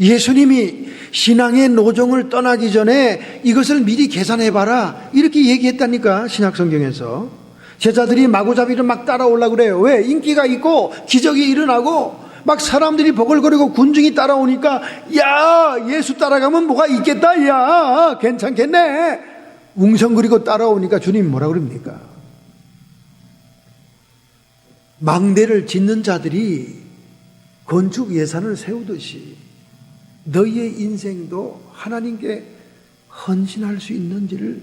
예수님이 신앙의 노정을 떠나기 전에 이것을 미리 계산해봐라, 이렇게 얘기했다니까. 신약성경에서 제자들이 마구잡이를 막 따라오려고 그래요. 왜? 인기가 있고 기적이 일어나고 막 사람들이 버글거리고 군중이 따라오니까 야, 예수 따라가면 뭐가 있겠다, 야 괜찮겠네, 웅성거리고 따라오니까 주님 뭐라 그럽니까? 망대를 짓는 자들이 건축 예산을 세우듯이 너희의 인생도 하나님께 헌신할 수 있는지를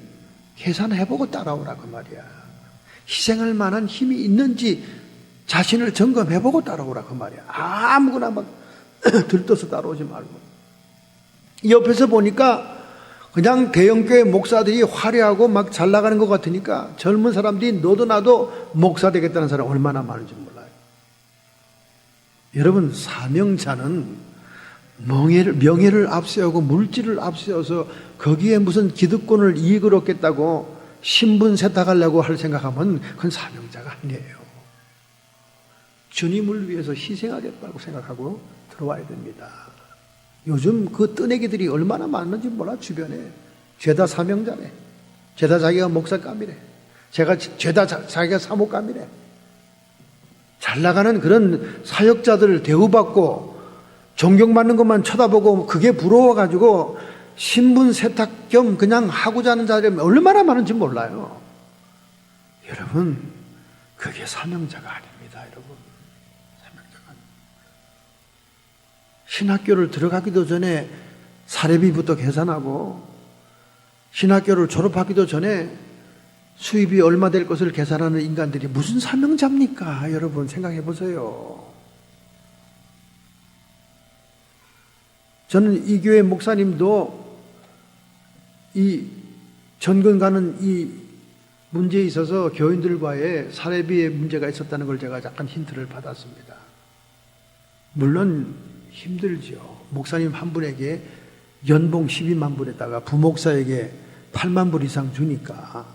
계산해보고 따라오라고 말이야. 희생할 만한 힘이 있는지 자신을 점검해보고 따라오라 그 말이야. 아무거나 막 들떠서 따라오지 말고. 옆에서 보니까 그냥 대형교회 목사들이 화려하고 막 잘 나가는 것 같으니까 젊은 사람들이 너도 나도 목사 되겠다는 사람 얼마나 많은지 몰라요. 여러분, 사명자는 명예를 앞세우고 물질을 앞세워서 거기에 무슨 기득권을 이익을 얻겠다고 신분 세탁하려고 할 생각하면 그건 사명자가 아니에요. 주님을 위해서 희생하겠다고 생각하고 들어와야 됩니다. 요즘 그 뜨내기들이 얼마나 많은지 몰라. 주변에 죄다 사명자래, 죄다 자기가 목사감이래, 죄다 자기가 사목감이래. 잘 나가는 그런 사역자들을 대우받고 존경받는 것만 쳐다보고 그게 부러워가지고 신분 세탁 겸 그냥 하고자 하는 자들이 얼마나 많은지 몰라요. 여러분, 그게 사명자가 아닙니다. 여러분, 사명자가 아닙니다. 신학교를 들어가기도 전에 사례비부터 계산하고 신학교를 졸업하기도 전에 수입이 얼마 될 것을 계산하는 인간들이 무슨 사명자입니까? 여러분, 생각해 보세요. 저는 이 교회 목사님도 이 전근 가는 이 문제에 있어서 교인들과의 사례비의 문제가 있었다는 걸 제가 약간 힌트를 받았습니다. 물론 힘들죠. 목사님 한 분에게 연봉 12만 불에다가 부목사에게 8만 불 이상 주니까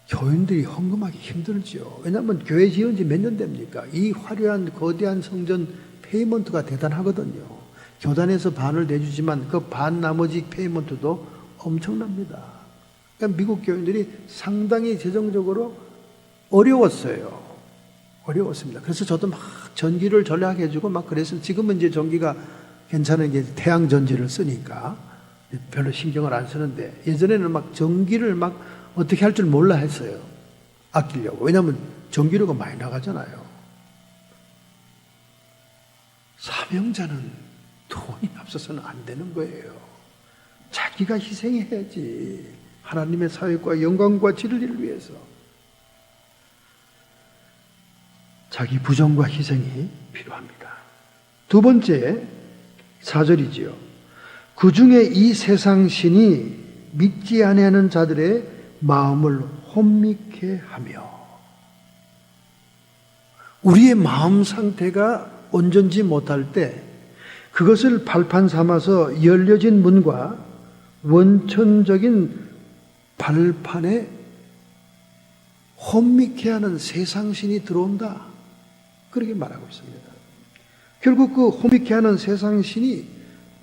교인들이 헌금하기 힘들죠. 왜냐하면 교회 지은 지 몇 년 됩니까? 이 화려한 거대한 성전 페이먼트가 대단하거든요. 교단에서 반을 내주지만 그 반 나머지 페이먼트도 엄청납니다. 그러니까 미국 교인들이 상당히 재정적으로 어려웠습니다. 그래서 저도 막 전기를 절약해주고 막 그래서 지금은 이제 전기가 괜찮은 게 태양 전지를 쓰니까 별로 신경을 안 쓰는데 예전에는 막 전기를 막 어떻게 할 줄 몰라 했어요. 아끼려고. 왜냐하면 전기료가 많이 나가잖아요. 사명자는 돈이 앞서서는 안 되는 거예요. 자기가 희생해야지. 하나님의 사역과 영광과 진리를 위해서. 자기 부정과 희생이 필요합니다. 두 번째 4절이지요. 그 중에 이 세상 신이 믿지 아니하는 자들의 마음을 혼미케 하며. 우리의 마음 상태가 온전지 못할 때 그것을 발판 삼아서 열려진 문과 원천적인 발판에 혼미케 하는 세상신이 들어온다. 그렇게 말하고 있습니다. 결국 그 혼미케 하는 세상신이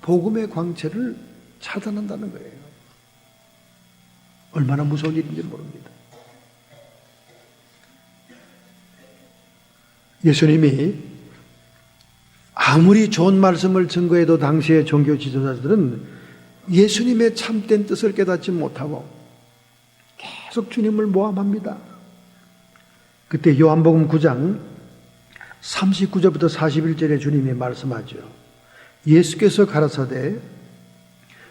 복음의 광채를 차단한다는 거예요. 얼마나 무서운 일인지 모릅니다. 예수님이 아무리 좋은 말씀을 증거해도 당시의 종교 지도자들은 예수님의 참된 뜻을 깨닫지 못하고 계속 주님을 모함합니다. 그때 요한복음 9장 39절부터 41절에 주님이 말씀하죠. 예수께서 가라사대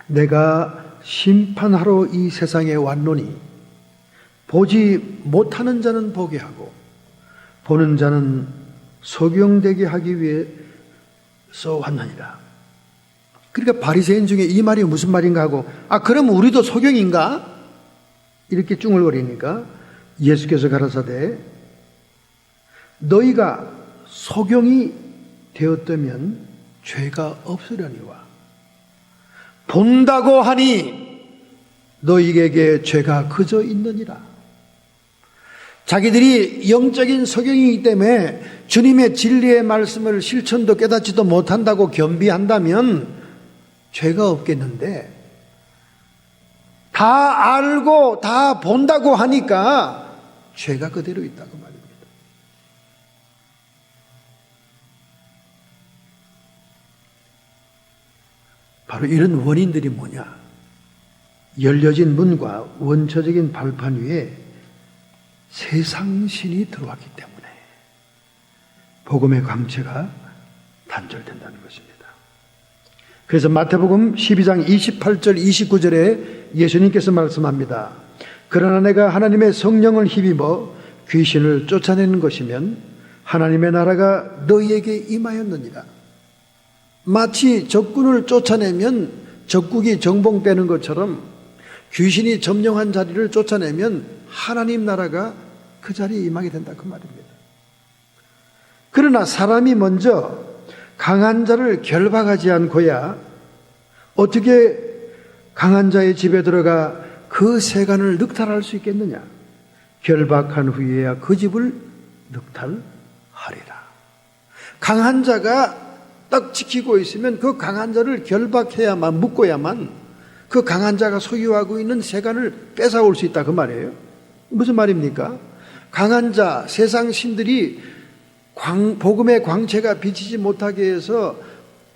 내가 심판하러 이 세상에 왔노니 보지 못하는 자는 보게 하고 보는 자는 소경되게 하기 위해서 왔느니라. 그러니까 바리새인 중에 이 말이 무슨 말인가 하고 그럼 우리도 소경인가? 이렇게 쭝얼거리니까 예수께서 가라사대 너희가 소경이 되었다면 죄가 없으려니와 본다고 하니 너희에게 죄가 그저 있느니라. 자기들이 영적인 소경이기 때문에 주님의 진리의 말씀을 실천도 깨닫지도 못한다고 겸비한다면 죄가 없겠는데 다 알고 다 본다고 하니까 죄가 그대로 있다고 말입니다. 바로 이런 원인들이 뭐냐? 열려진 문과 원초적인 발판 위에 세상신이 들어왔기 때문에 복음의 광채가 단절된다는 것입니다. 그래서 마태복음 12장 28절 29절에 예수님께서 말씀합니다. 그러나 내가 하나님의 성령을 힘입어 귀신을 쫓아내는 것이면 하나님의 나라가 너희에게 임하였느니라. 마치 적군을 쫓아내면 적국이 정봉되는 것처럼 귀신이 점령한 자리를 쫓아내면 하나님 나라가 그 자리에 임하게 된다 그 말입니다. 그러나 사람이 먼저 강한 자를 결박하지 않고야 어떻게 강한 자의 집에 들어가 그 세간을 늑탈할 수 있겠느냐? 결박한 후에야 그 집을 늑탈하리라. 강한 자가 딱 지키고 있으면 그 강한 자를 결박해야만, 묶어야만 그 강한 자가 소유하고 있는 세간을 뺏어올 수 있다 그 말이에요. 무슨 말입니까? 강한 자, 세상 신들이 복음의 광채가 비치지 못하게 해서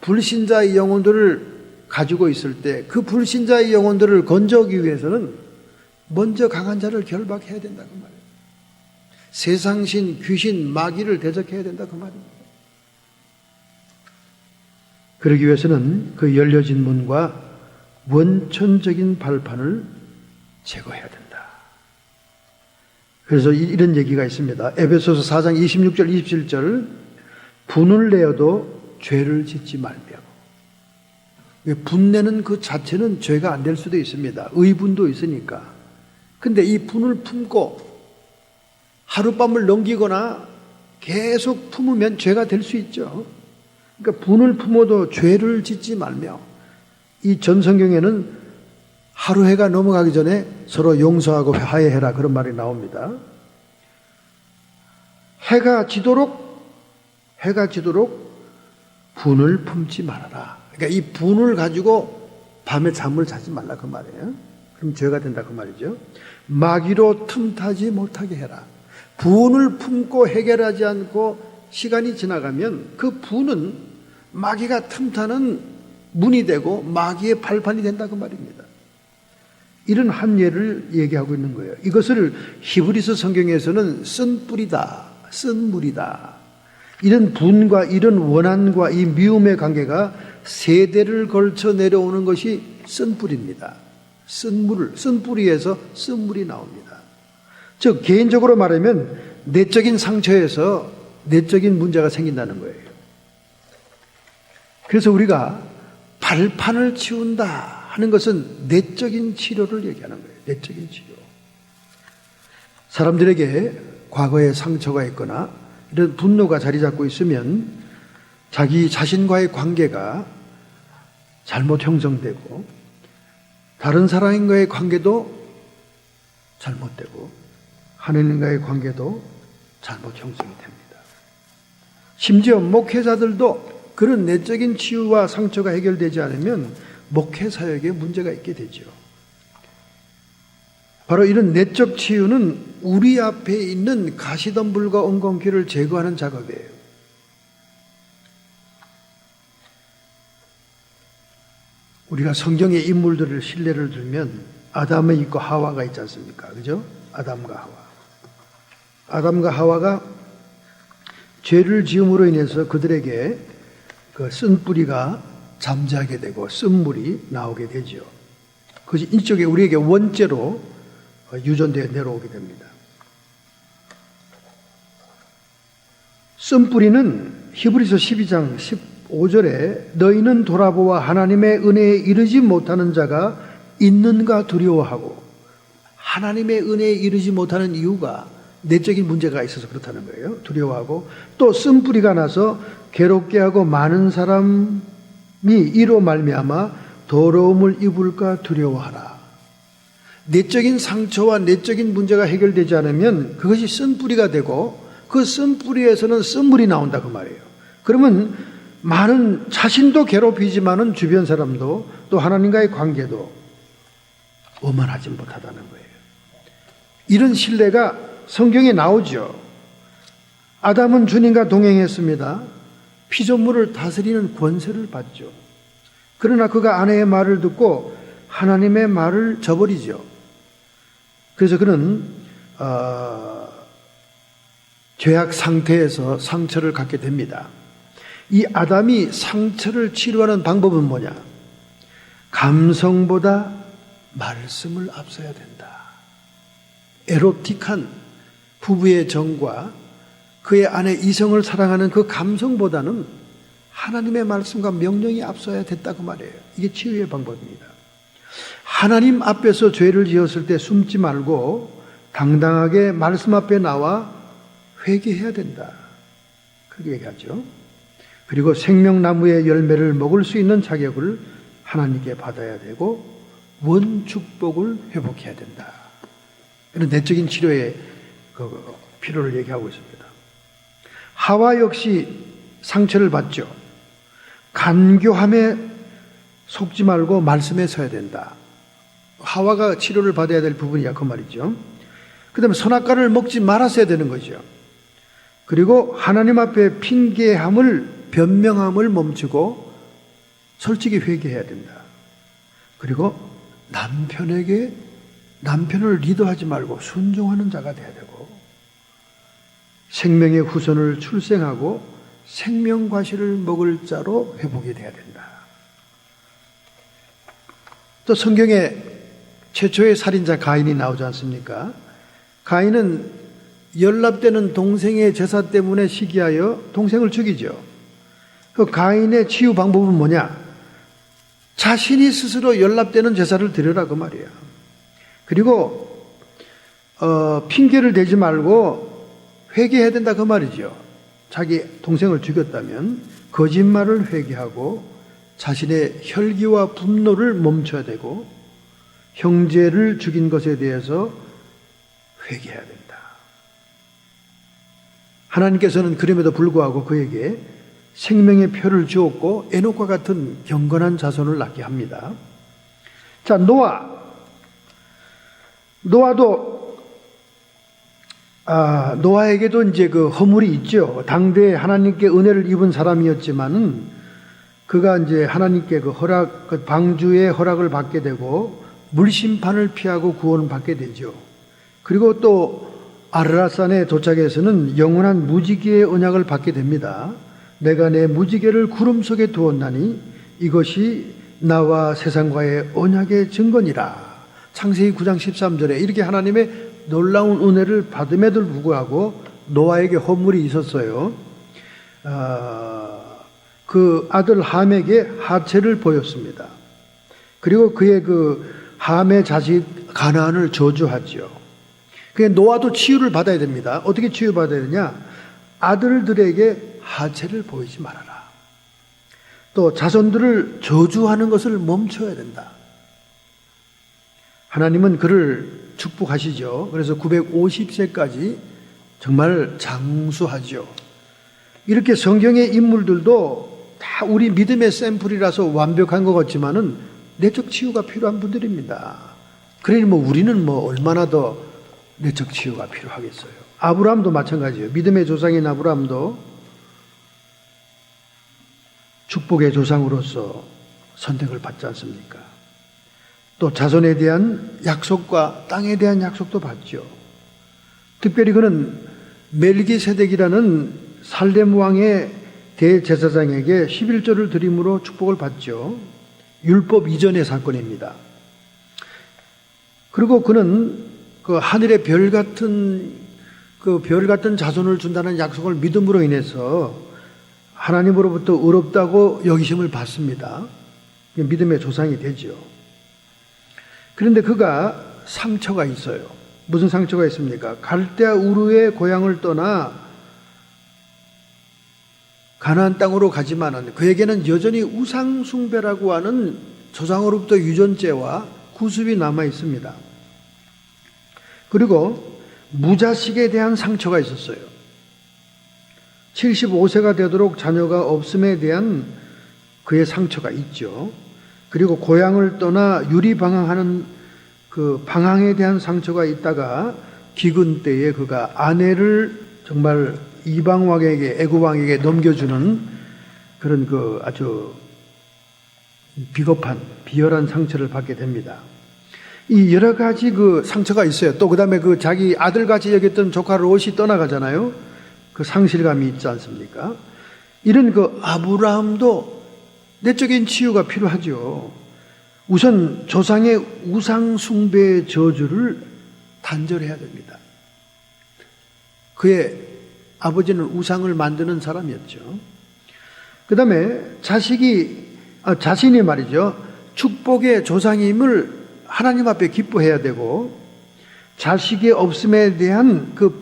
불신자의 영혼들을 가지고 있을 때 그 불신자의 영혼들을 건져오기 위해서는 먼저 강한 자를 결박해야 된다 그 말이에요. 세상신, 귀신, 마귀를 대적해야 된다 그 말입니다. 그러기 위해서는 그 열려진 문과 원천적인 발판을 제거해야 된다. 그래서 이런 얘기가 있습니다. 에베소서 4장 26절 27절 분을 내어도 죄를 짓지 말며. 분내는 그 자체는 죄가 안 될 수도 있습니다. 의분도 있으니까. 근데 이 분을 품고 하룻밤을 넘기거나 계속 품으면 죄가 될 수 있죠. 그러니까 분을 품어도 죄를 짓지 말며. 이 전 성경에는 하루 해가 넘어가기 전에 서로 용서하고 화해해라 그런 말이 나옵니다. 해가 지도록 분을 품지 말아라. 그러니까 이 분을 가지고 밤에 잠을 자지 말라 그 말이에요. 그럼 죄가 된다 그 말이죠. 마귀로 틈타지 못하게 해라. 분을 품고 해결하지 않고 시간이 지나가면 그 분은 마귀가 틈타는 문이 되고 마귀의 발판이 된다 그 말입니다. 이런 한 예를 얘기하고 있는 거예요. 이것을 히브리서 성경에서는 쓴 뿌리다, 쓴 물이다. 이런 분과 이런 원한과 이 미움의 관계가 세대를 걸쳐 내려오는 것이 쓴 뿌리입니다. 쓴 뿌리에서 쓴 물이 나옵니다. 즉 개인적으로 말하면 내적인 상처에서 내적인 문제가 생긴다는 거예요. 그래서 우리가 발판을 치운다 하는 것은 내적인 치료를 얘기하는 거예요. 내적인 치료. 사람들에게 과거에 상처가 있거나 이런 분노가 자리 잡고 있으면 자기 자신과의 관계가 잘못 형성되고 다른 사람과의 관계도 잘못되고 하나님과의 관계도 잘못 형성이 됩니다. 심지어 목회자들도 그런 내적인 치유와 상처가 해결되지 않으면 목회 사역에 문제가 있게 되죠. 바로 이런 내적 치유는 우리 앞에 있는 가시덤불과 엉겅퀴를 제거하는 작업이에요. 우리가 성경의 인물들을 신뢰를 들면 아담이 있고 하와가 있지 않습니까? 그죠? 아담과 하와가 죄를 지음으로 인해서 그들에게 그 쓴뿌리가 잠자게 되고 쓴물이 나오게 되죠. 그것이 이쪽에 우리에게 원죄로 유전되어 내려오게 됩니다. 쓴뿌리는 히브리서 12장 15절에 너희는 돌아보아 하나님의 은혜에 이르지 못하는 자가 있는가 두려워하고, 하나님의 은혜에 이르지 못하는 이유가 내적인 문제가 있어서 그렇다는 거예요. 두려워하고 또 쓴뿌리가 나서 괴롭게 하고 많은 사람이 이로 말미암아 더러움을 입을까 두려워하라. 내적인 상처와 내적인 문제가 해결되지 않으면 그것이 쓴뿌리가 되고 그 쓴뿌리에서는 쓴물이 나온다 그 말이에요. 그러면 많은 자신도 괴롭히지만은 주변 사람도 또 하나님과의 관계도 원만하지 못하다는 거예요. 이런 신뢰가 성경에 나오죠. 아담은 주님과 동행했습니다. 피조물을 다스리는 권세를 받죠. 그러나 그가 아내의 말을 듣고 하나님의 말을 저버리죠. 그래서 그는 죄악 상태에서 상처를 갖게 됩니다. 이 아담이 상처를 치료하는 방법은 뭐냐? 감성보다 말씀을 앞서야 된다. 에로틱한 부부의 정과 그의 아내 이성을 사랑하는 그 감성보다는 하나님의 말씀과 명령이 앞서야 됐다고 말해요. 이게 치유의 방법입니다. 하나님 앞에서 죄를 지었을 때 숨지 말고 당당하게 말씀 앞에 나와 회개해야 된다. 그렇게 얘기하죠. 그리고 생명나무의 열매를 먹을 수 있는 자격을 하나님께 받아야 되고 원축복을 회복해야 된다. 이런 내적인 치료의 그 필요를 얘기하고 있습니다. 하와 역시 상처를 받죠. 간교함에 속지 말고 말씀에 서야 된다. 하와가 치료를 받아야 될 부분이야 그 말이죠. 그 다음에 선악과를 먹지 말았어야 되는 거죠. 그리고 하나님 앞에 핑계함을 변명함을 멈추고 솔직히 회개해야 된다. 그리고 남편을 리더하지 말고 순종하는 자가 돼야 되고 생명의 후손을 출생하고 생명과실을 먹을 자로 회복이 돼야 된다. 또 성경에 최초의 살인자 가인이 나오지 않습니까? 가인은 연락되는 동생의 제사 때문에 시기하여 동생을 죽이죠. 그 가인의 치유 방법은 뭐냐? 자신이 스스로 연락되는 제사를 드려라 그 말이야. 그리고 핑계를 대지 말고 회개해야 된다 그 말이죠. 자기 동생을 죽였다면 거짓말을 회개하고 자신의 혈기와 분노를 멈춰야 되고 형제를 죽인 것에 대해서 회개해야 된다. 하나님께서는 그럼에도 불구하고 그에게 생명의 표를 주었고 에녹과 같은 경건한 자손을 낳게 합니다. 자, 노아에게도 이제 그 허물이 있죠. 당대에 하나님께 은혜를 입은 사람이었지만은 그가 이제 하나님께 그 방주의 허락을 받게 되고 물심판을 피하고 구원을 받게 되죠. 그리고 또 아르라산에 도착해서는 영원한 무지개의 언약을 받게 됩니다. 내가 내 무지개를 구름 속에 두었나니 이것이 나와 세상과의 언약의 증거니라. 창세기 9장 13절에 이렇게 하나님의 놀라운 은혜를 받음에도 불구하고 노아에게 허물이 있었어요. 그 아들 함에게 하체를 보였습니다. 그리고 그의 그 함의 자식 가나안을 저주하죠. 그게 노아도 치유를 받아야 됩니다. 어떻게 치유받아야 되냐? 아들들에게 하체를 보이지 말아라. 또 자손들을 저주하는 것을 멈춰야 된다. 하나님은 그를 축복하시죠. 그래서 950세까지 정말 장수하죠. 이렇게 성경의 인물들도 다 우리 믿음의 샘플이라서 완벽한 것 같지만은 내적 치유가 필요한 분들입니다. 그러니 우리는 얼마나 더 내적 치유가 필요하겠어요. 아브라함도 마찬가지예요. 믿음의 조상인 아브라함도 축복의 조상으로서 선택을 받지 않습니까? 또 자손에 대한 약속과 땅에 대한 약속도 받죠. 특별히 그는 멜기세덱이라는 살렘 왕의 대제사장에게 11조를 드림으로 축복을 받죠. 율법 이전의 사건입니다. 그리고 그는 그 하늘의 별 같은 자손을 준다는 약속을 믿음으로 인해서 하나님으로부터 의롭다고 여기심을 받습니다. 믿음의 조상이 되죠. 그런데 그가 상처가 있어요. 무슨 상처가 있습니까? 갈대아 우르의 고향을 떠나 가나안 땅으로 가지만은 그에게는 여전히 우상 숭배라고 하는 조상으로부터 유전죄와 구습이 남아 있습니다. 그리고 무자식에 대한 상처가 있었어요. 75세가 되도록 자녀가 없음에 대한 그의 상처가 있죠. 그리고 고향을 떠나 유리방황하는 그 방황에 대한 상처가 있다가 기근 때에 그가 아내를 정말 이방왕에게 애굽왕에게 넘겨주는 그런 그 아주 비겁한 비열한 상처를 받게 됩니다. 이 여러 가지 그 상처가 있어요. 또 그다음에 그 자기 아들같이 여겼던 조카 롯이 떠나가잖아요. 그 상실감이 있지 않습니까? 이런 그 아브라함도 내적인 치유가 필요하죠. 우선 조상의 우상 숭배의 저주를 단절해야 됩니다. 그의 아버지는 우상을 만드는 사람이었죠. 그 다음에 자신이 말이죠, 축복의 조상임을 하나님 앞에 기뻐해야 되고, 자식의 없음에 대한 그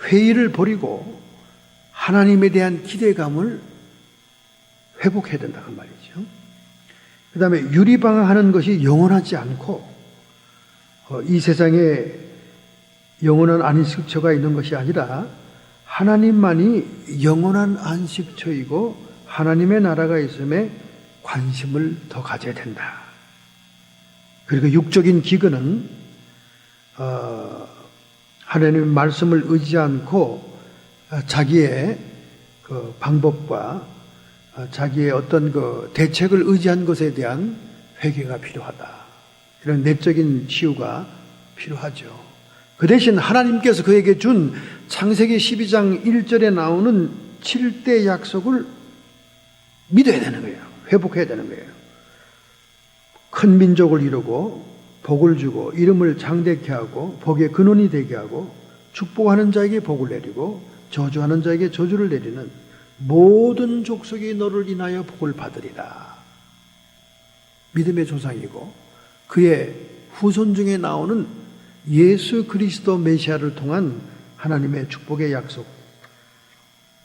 회의를 버리고 하나님에 대한 기대감을 회복해야 된다 그 말이죠. 그 다음에 유리방황하는 것이 영원하지 않고, 이 세상에 영원한 안식처가 있는 것이 아니라 하나님만이 영원한 안식처이고 하나님의 나라가 있음에 관심을 더 가져야 된다. 그리고 육적인 기근은 하나님의 말씀을 의지 않고 자기의 그 방법과 자기의 어떤 그 대책을 의지한 것에 대한 회개가 필요하다. 이런 내적인 치유가 필요하죠. 그 대신 하나님께서 그에게 준 창세기 12장 1절에 나오는 7대 약속을 믿어야 되는 거예요. 회복해야 되는 거예요. 큰 민족을 이루고 복을 주고 이름을 장대케 하고 복의 근원이 되게 하고 축복하는 자에게 복을 내리고 저주하는 자에게 저주를 내리는 모든 족속이 너를 인하여 복을 받으리라. 믿음의 조상이고 그의 후손 중에 나오는 예수 그리스도 메시아를 통한 하나님의 축복의 약속,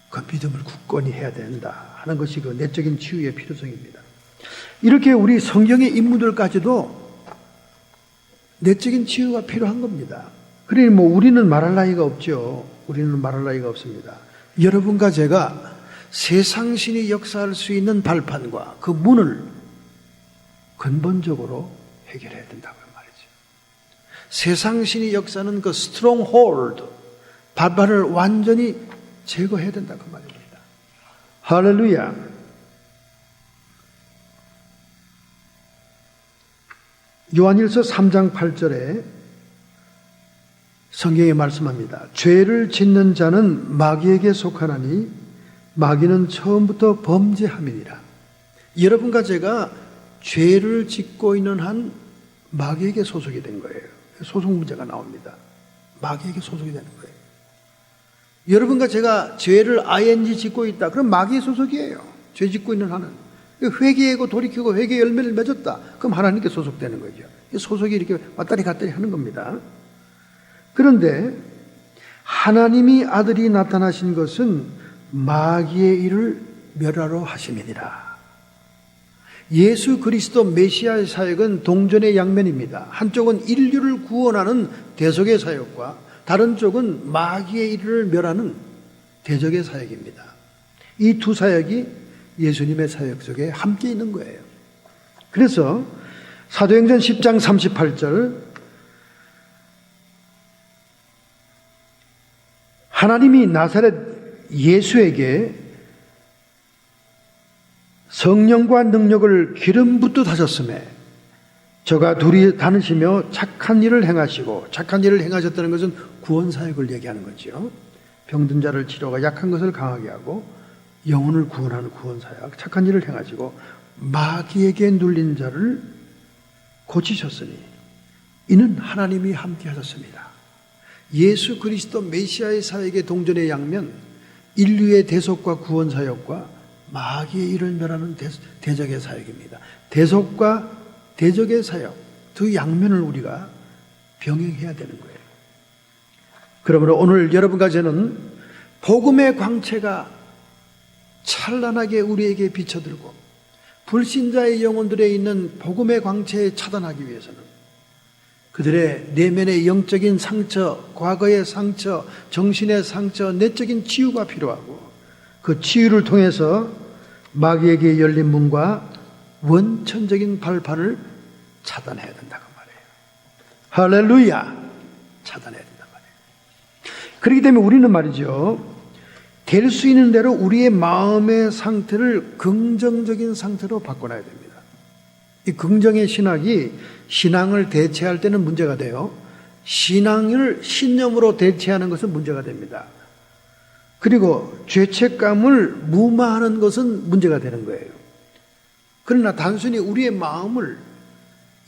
그 믿음을 굳건히 해야 된다 하는 것이 그 내적인 치유의 필요성입니다. 이렇게 우리 성경의 인물들까지도 내적인 치유가 필요한 겁니다. 그러니 우리는 말할 나위가 없죠. 우리는 말할 나위가 없습니다. 여러분과 제가 세상신이 역사할 수 있는 발판과 그 문을 근본적으로 해결해야 된다고 말이죠. 세상신이 역사하는 그 스트롱홀드, 발판을 완전히 제거해야 된다고 말입니다. 할렐루야. 요한일서 3장 8절에 성경에 말씀합니다. 죄를 짓는 자는 마귀에게 속하나니 마귀는 처음부터 범죄함이니라. 여러분과 제가 죄를 짓고 있는 한 마귀에게 소속이 된 거예요. 소속 문제가 나옵니다. 마귀에게 소속이 되는 거예요. 여러분과 제가 죄를 ing 짓고 있다. 그럼 마귀의 소속이에요. 죄 짓고 있는 한은. 회개하고 돌이키고 회개의 열매를 맺었다. 그럼 하나님께 소속되는 거죠. 소속이 이렇게 왔다리 갔다리 하는 겁니다. 그런데 하나님이 아들이 나타나신 것은 마귀의 일을 멸하러 하심이니라. 예수 그리스도 메시아의 사역은 동전의 양면입니다. 한쪽은 인류를 구원하는 대속의 사역과 다른 쪽은 마귀의 일을 멸하는 대적의 사역입니다. 이 두 사역이 예수님의 사역 속에 함께 있는 거예요. 그래서 사도행전 10장 38절, 하나님이 나사렛 예수에게 성령과 능력을 기름 붓듯 하셨음에 저가 둘이 다니시며 착한 일을 행하시고, 착한 일을 행하셨다는 것은 구원 사역을 얘기하는 거죠. 병든 자를 치료가 약한 것을 강하게 하고 영혼을 구원하는 구원 사역, 착한 일을 행하시고 마귀에게 눌린 자를 고치셨으니 이는 하나님이 함께 하셨습니다. 예수 그리스도 메시아의 사역의 동전의 양면, 인류의 대속과 구원 사역과 마귀의 일을 멸하는 대적의 사역입니다. 대속과 대적의 사역, 두 양면을 우리가 병행해야 되는 거예요. 그러므로 오늘 여러분과 저는 복음의 광채가 찬란하게 우리에게 비춰들고 불신자의 영혼들에 있는 복음의 광채에 차단하기 위해서는 그들의 내면의 영적인 상처, 과거의 상처, 정신의 상처, 내적인 치유가 필요하고 그 치유를 통해서 마귀에게 열린 문과 원천적인 발판을 차단해야 된다고 말해요. 할렐루야! 차단해야 된단 말이에요. 그렇기 때문에 우리는 말이죠, 될 수 있는 대로 우리의 마음의 상태를 긍정적인 상태로 바꿔놔야 됩니다. 이 긍정의 신학이 신앙을 대체할 때는 문제가 돼요. 신앙을 신념으로 대체하는 것은 문제가 됩니다. 그리고 죄책감을 무마하는 것은 문제가 되는 거예요. 그러나 단순히 우리의 마음을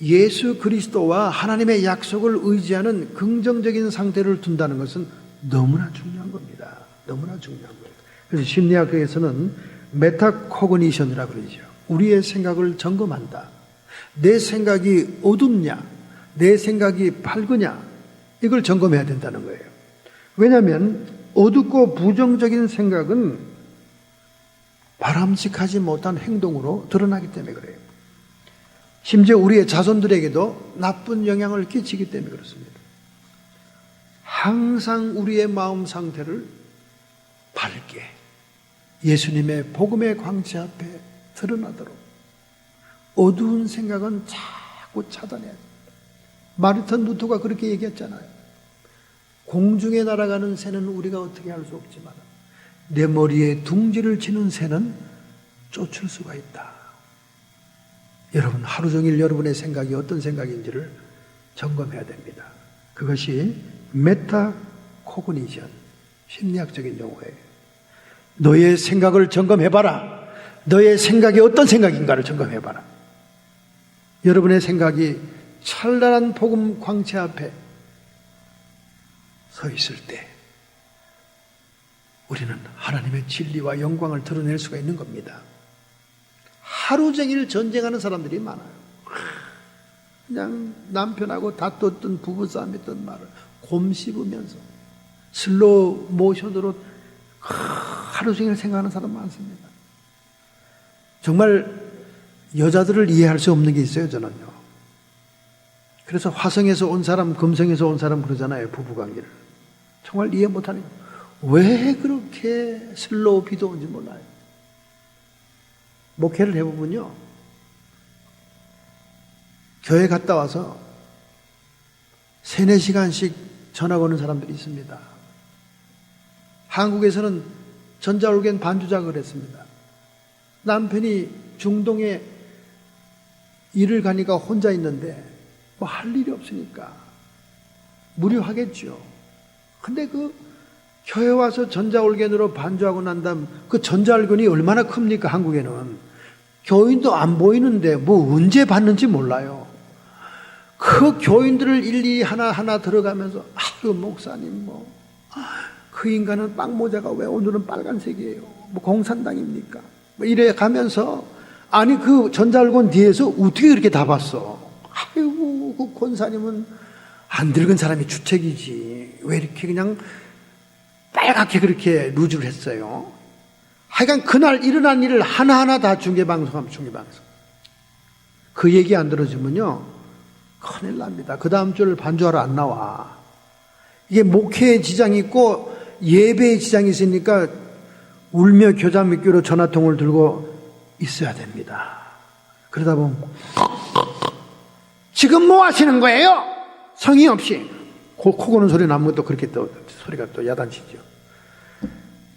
예수 그리스도와 하나님의 약속을 의지하는 긍정적인 상태를 둔다는 것은 너무나 중요한 겁니다. 너무나 중요한 거예요. 그래서 심리학에서는 메타코그니션이라고 그러죠. 우리의 생각을 점검한다. 내 생각이 어둡냐, 내 생각이 밝으냐, 이걸 점검해야 된다는 거예요. 왜냐하면 어둡고 부정적인 생각은 바람직하지 못한 행동으로 드러나기 때문에 그래요. 심지어 우리의 자손들에게도 나쁜 영향을 끼치기 때문에 그렇습니다. 항상 우리의 마음 상태를 밝게 예수님의 복음의 광채 앞에 드러나도록 어두운 생각은 자꾸 차단해야 됩니다. 마르틴 루터가 그렇게 얘기했잖아요. 공중에 날아가는 새는 우리가 어떻게 할 수 없지만 내 머리에 둥지를 치는 새는 쫓을 수가 있다. 여러분, 하루 종일 여러분의 생각이 어떤 생각인지를 점검해야 됩니다. 그것이 메타코그니션, 심리학적인 용어예요. 너의 생각을 점검해봐라. 너의 생각이 어떤 생각인가를 점검해봐라. 여러분의 생각이 찬란한 복음 광채 앞에 서 있을 때 우리는 하나님의 진리와 영광을 드러낼 수가 있는 겁니다. 하루 종일 전쟁하는 사람들이 많아요. 그냥 남편하고 다퉜던 부부싸움했던 말을 곰씹으면서 슬로우 모션으로 하루 종일 생각하는 사람 많습니다. 정말 여자들을 이해할 수 없는 게 있어요, 저는요. 그래서 화성에서 온 사람, 금성에서 온 사람 그러잖아요, 부부관계를. 정말 이해 못하는 거예요. 왜 그렇게 슬로우 비도 온지 몰라요. 목회를 해보면요, 교회 갔다 와서 3-4시간씩 전화 거는 사람들이 있습니다. 한국에서는 전자올겐 반주작을 했습니다. 남편이 중동에 일을 가니까 혼자 있는데 뭐 할 일이 없으니까 무료하겠죠. 근데 그 교회 와서 전자올겐으로 반주하고 난 다음 그 전자올겐이 얼마나 큽니까? 한국에는 교인도 안 보이는데 뭐 언제 받는지 몰라요. 그 교인들을 일일이 하나하나 들어가면서 아유 목사님 뭐 그 인간은 빵모자가 왜 오늘은 빨간색이에요? 뭐 공산당입니까? 뭐 이래 가면서 아니 그 전자올겐 뒤에서 어떻게 그렇게 다 봤어? 아이고 그 권사님은 안 늙은 사람이 주책이지 왜 이렇게 그냥 빨갛게 그렇게 루즈를 했어요? 하여간 그날 일어난 일을 하나하나 다 중계방송하면 중계방송. 그 얘기 안 들어주면요 큰일 납니다. 그 다음 주를 반주하러 안 나와. 이게 목회에 지장이 있고 예배에 지장이 있으니까 울며 겨자 믿기로 전화통을 들고 있어야 됩니다. 그러다 보면 지금 뭐 하시는 거예요? 성의 없이 코 고는 소리 나면 또 그렇게 또 소리가 또 야단치죠.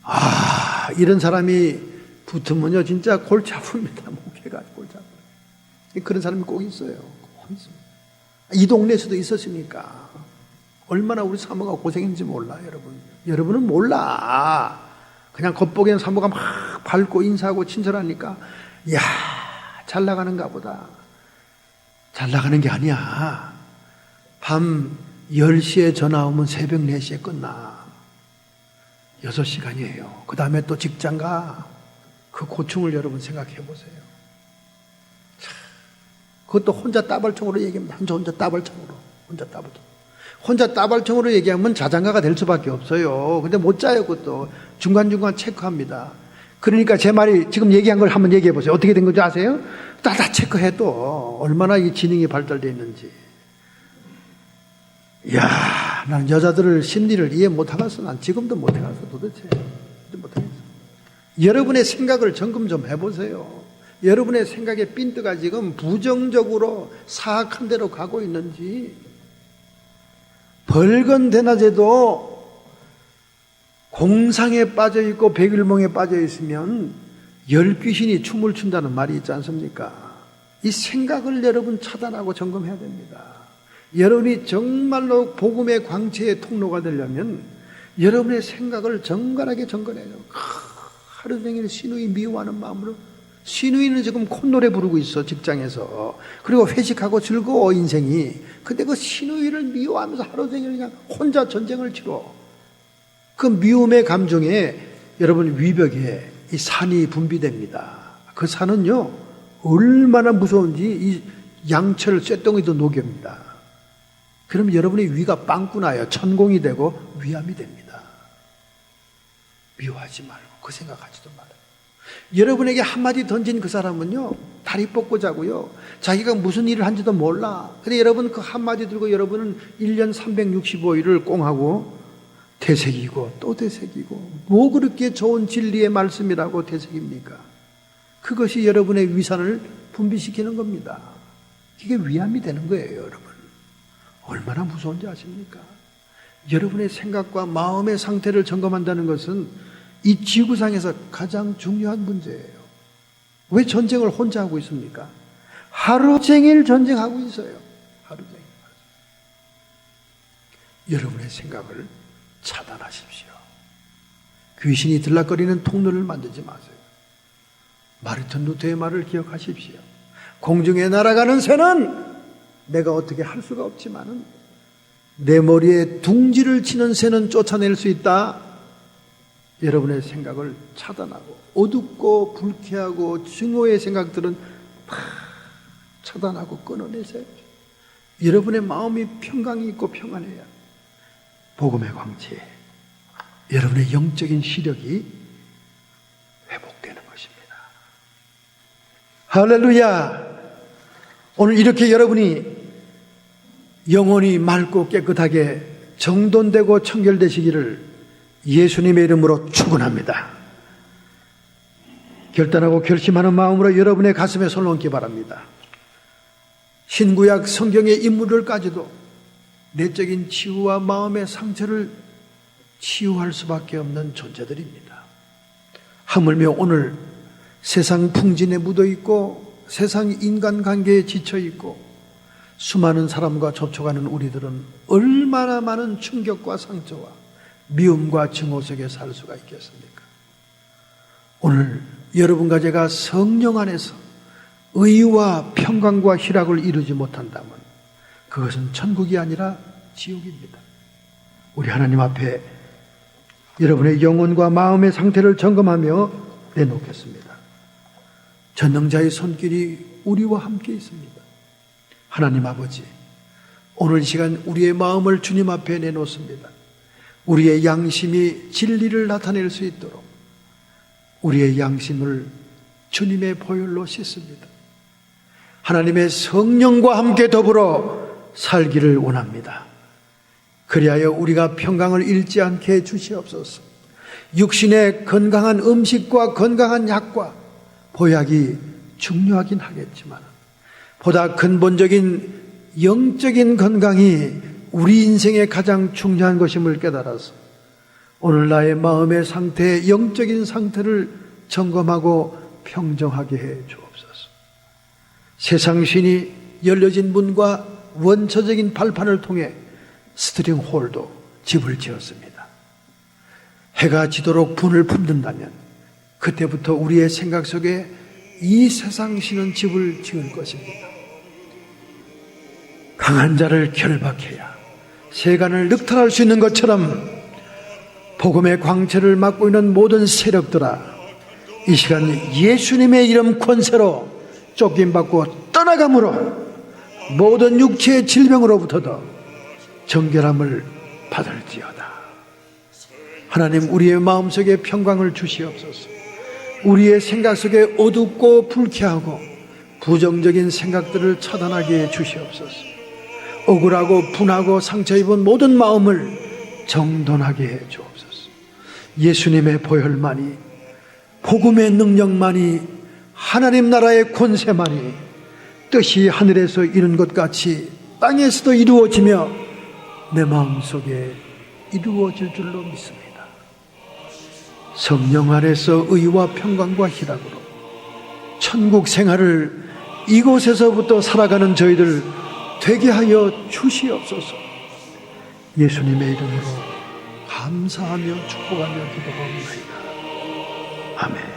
아, 이런 사람이 붙으면요 진짜 골치 아픕니다. 목회가 골치 아파요. 그런 사람이 꼭 있어요. 꼭 있습니다. 이 동네에서도 있었으니까 얼마나 우리 사모가 고생했는지 몰라. 여러분은 몰라. 그냥 겉보기엔 사모가 막 밝고 인사하고 친절하니까 야, 잘 나가는가 보다. 잘 나가는 게 아니야. 밤 10시에 전화 오면 새벽 4시에 끝나. 6시간이에요. 그 다음에 또 직장 가. 그 고충을 여러분 생각해 보세요. 그것도 혼자 따발총으로 얘기합니다. 혼자 따발총으로. 혼자 따발총으로 얘기하면 자장가가 될 수밖에 없어요. 근데 못 자요, 그것도. 중간중간 체크합니다. 그러니까 제 말이 지금 얘기한 걸 한번 얘기해 보세요. 어떻게 된 건지 아세요? 다 체크해도 얼마나 이 지능이 발달되어 있는지. 이야, 난 여자들을 심리를 이해 못하겠어. 난 지금도 못해갔어, 도대체. 못하겠어. 여러분의 생각을 점검 좀 해보세요. 여러분의 생각의 핀트가 지금 부정적으로 사악한 대로 가고 있는지. 벌건 대낮에도 공상에 빠져 있고 백일몽에 빠져 있으면 열 귀신이 춤을 춘다는 말이 있지 않습니까? 이 생각을 여러분 차단하고 점검해야 됩니다. 여러분이 정말로 복음의 광채의 통로가 되려면 여러분의 생각을 정갈하게 점검해요. 하루 종일 시누이 미워하는 마음으로. 시누이는 지금 콧노래 부르고 있어, 직장에서. 그리고 회식하고 즐거워, 인생이. 근데 그 시누이를 미워하면서 하루 종일 그냥 혼자 전쟁을 치러. 그 미움의 감정에 여러분 위벽에 이 산이 분비됩니다. 그 산은요 얼마나 무서운지 이 양철 쇳덩이도 녹입니다. 그럼 여러분의 위가 빵꾸 나요. 천공이 되고 위암이 됩니다. 미워하지 말고 그 생각하지도 말아요. 여러분에게 한마디 던진 그 사람은요 다리 뻗고 자고요 자기가 무슨 일을 한지도 몰라. 근데 여러분 그 한마디 들고 여러분은 1년 365일을 꽁하고 되새기고 또 되새기고 뭐 그렇게 좋은 진리의 말씀이라고 되새깁니까? 그것이 여러분의 위산을 분비시키는 겁니다. 이게 위암이 되는 거예요. 여러분 얼마나 무서운지 아십니까? 여러분의 생각과 마음의 상태를 점검한다는 것은 이 지구상에서 가장 중요한 문제예요. 왜 전쟁을 혼자 하고 있습니까? 하루 종일 전쟁하고 있어요. 하루 종일. 여러분의 생각을 차단하십시오. 귀신이 들락거리는 통로를 만들지 마세요. 마르틴 루터의 말을 기억하십시오. 공중에 날아가는 새는 내가 어떻게 할 수가 없지만은 내 머리에 둥지를 치는 새는 쫓아낼 수 있다. 여러분의 생각을 차단하고 어둡고 불쾌하고 증오의 생각들은 다 차단하고 끊어내세요. 여러분의 마음이 평강이 있고 평안해야 복음의 광채에 여러분의 영적인 시력이 회복되는 것입니다. 할렐루야. 오늘 이렇게 여러분이 영혼이 맑고 깨끗하게 정돈되고 청결되시기를 예수님의 이름으로 축원합니다. 결단하고 결심하는 마음으로 여러분의 가슴에 손을 얹기 바랍니다. 신구약 성경의 인물들까지도 내적인 치유와 마음의 상처를 치유할 수밖에 없는 존재들입니다. 하물며 오늘 세상 풍진에 묻어있고 세상 인간관계에 지쳐있고 수많은 사람과 접촉하는 우리들은 얼마나 많은 충격과 상처와 미움과 증오 속에 살 수가 있겠습니까? 오늘 여러분과 제가 성령 안에서 의와 평강과 희락을 이루지 못한다면 그것은 천국이 아니라 지옥입니다. 우리 하나님 앞에 여러분의 영혼과 마음의 상태를 점검하며 내놓겠습니다. 전능자의 손길이 우리와 함께 있습니다. 하나님 아버지, 오늘 이 시간 우리의 마음을 주님 앞에 내놓습니다. 우리의 양심이 진리를 나타낼 수 있도록 우리의 양심을 주님의 보혈로 씻습니다. 하나님의 성령과 함께 더불어 살기를 원합니다. 그리하여 우리가 평강을 잃지 않게 해 주시옵소서. 육신의 건강한 음식과 건강한 약과 보약이 중요하긴 하겠지만 보다 근본적인 영적인 건강이 우리 인생의 가장 중요한 것임을 깨달아서 오늘 나의 마음의 상태, 영적인 상태를 점검하고 평정하게 해 주옵소서. 세상 신이 열려진 문과 원초적인 발판을 통해 스트링 홀도 집을 지었습니다. 해가 지도록 분을 품는다면 그때부터 우리의 생각 속에 이 세상 신은 집을 지을 것입니다. 강한 자를 결박해야 세간을 늑탈할 수 있는 것처럼 복음의 광채를 맡고 있는 모든 세력들아, 이 시간 예수님의 이름 권세로 쫓김받고 떠나감으로 모든 육체의 질병으로부터도 정결함을 받을지어다. 하나님, 우리의 마음속에 평강을 주시옵소서. 우리의 생각 속에 어둡고 불쾌하고 부정적인 생각들을 차단하게 해 주시옵소서. 억울하고 분하고 상처 입은 모든 마음을 정돈하게 해 주옵소서. 예수님의 보혈만이, 복음의 능력만이, 하나님 나라의 권세만이 뜻이 하늘에서 이룬 것 같이 땅에서도 이루어지며 내 마음속에 이루어질 줄로 믿습니다. 성령 안에서 의와 평강과 희락으로 천국 생활을 이곳에서부터 살아가는 저희들 되게 하여 주시옵소서. 예수님의 이름으로 감사하며 축복하며 기도합니다. 아멘.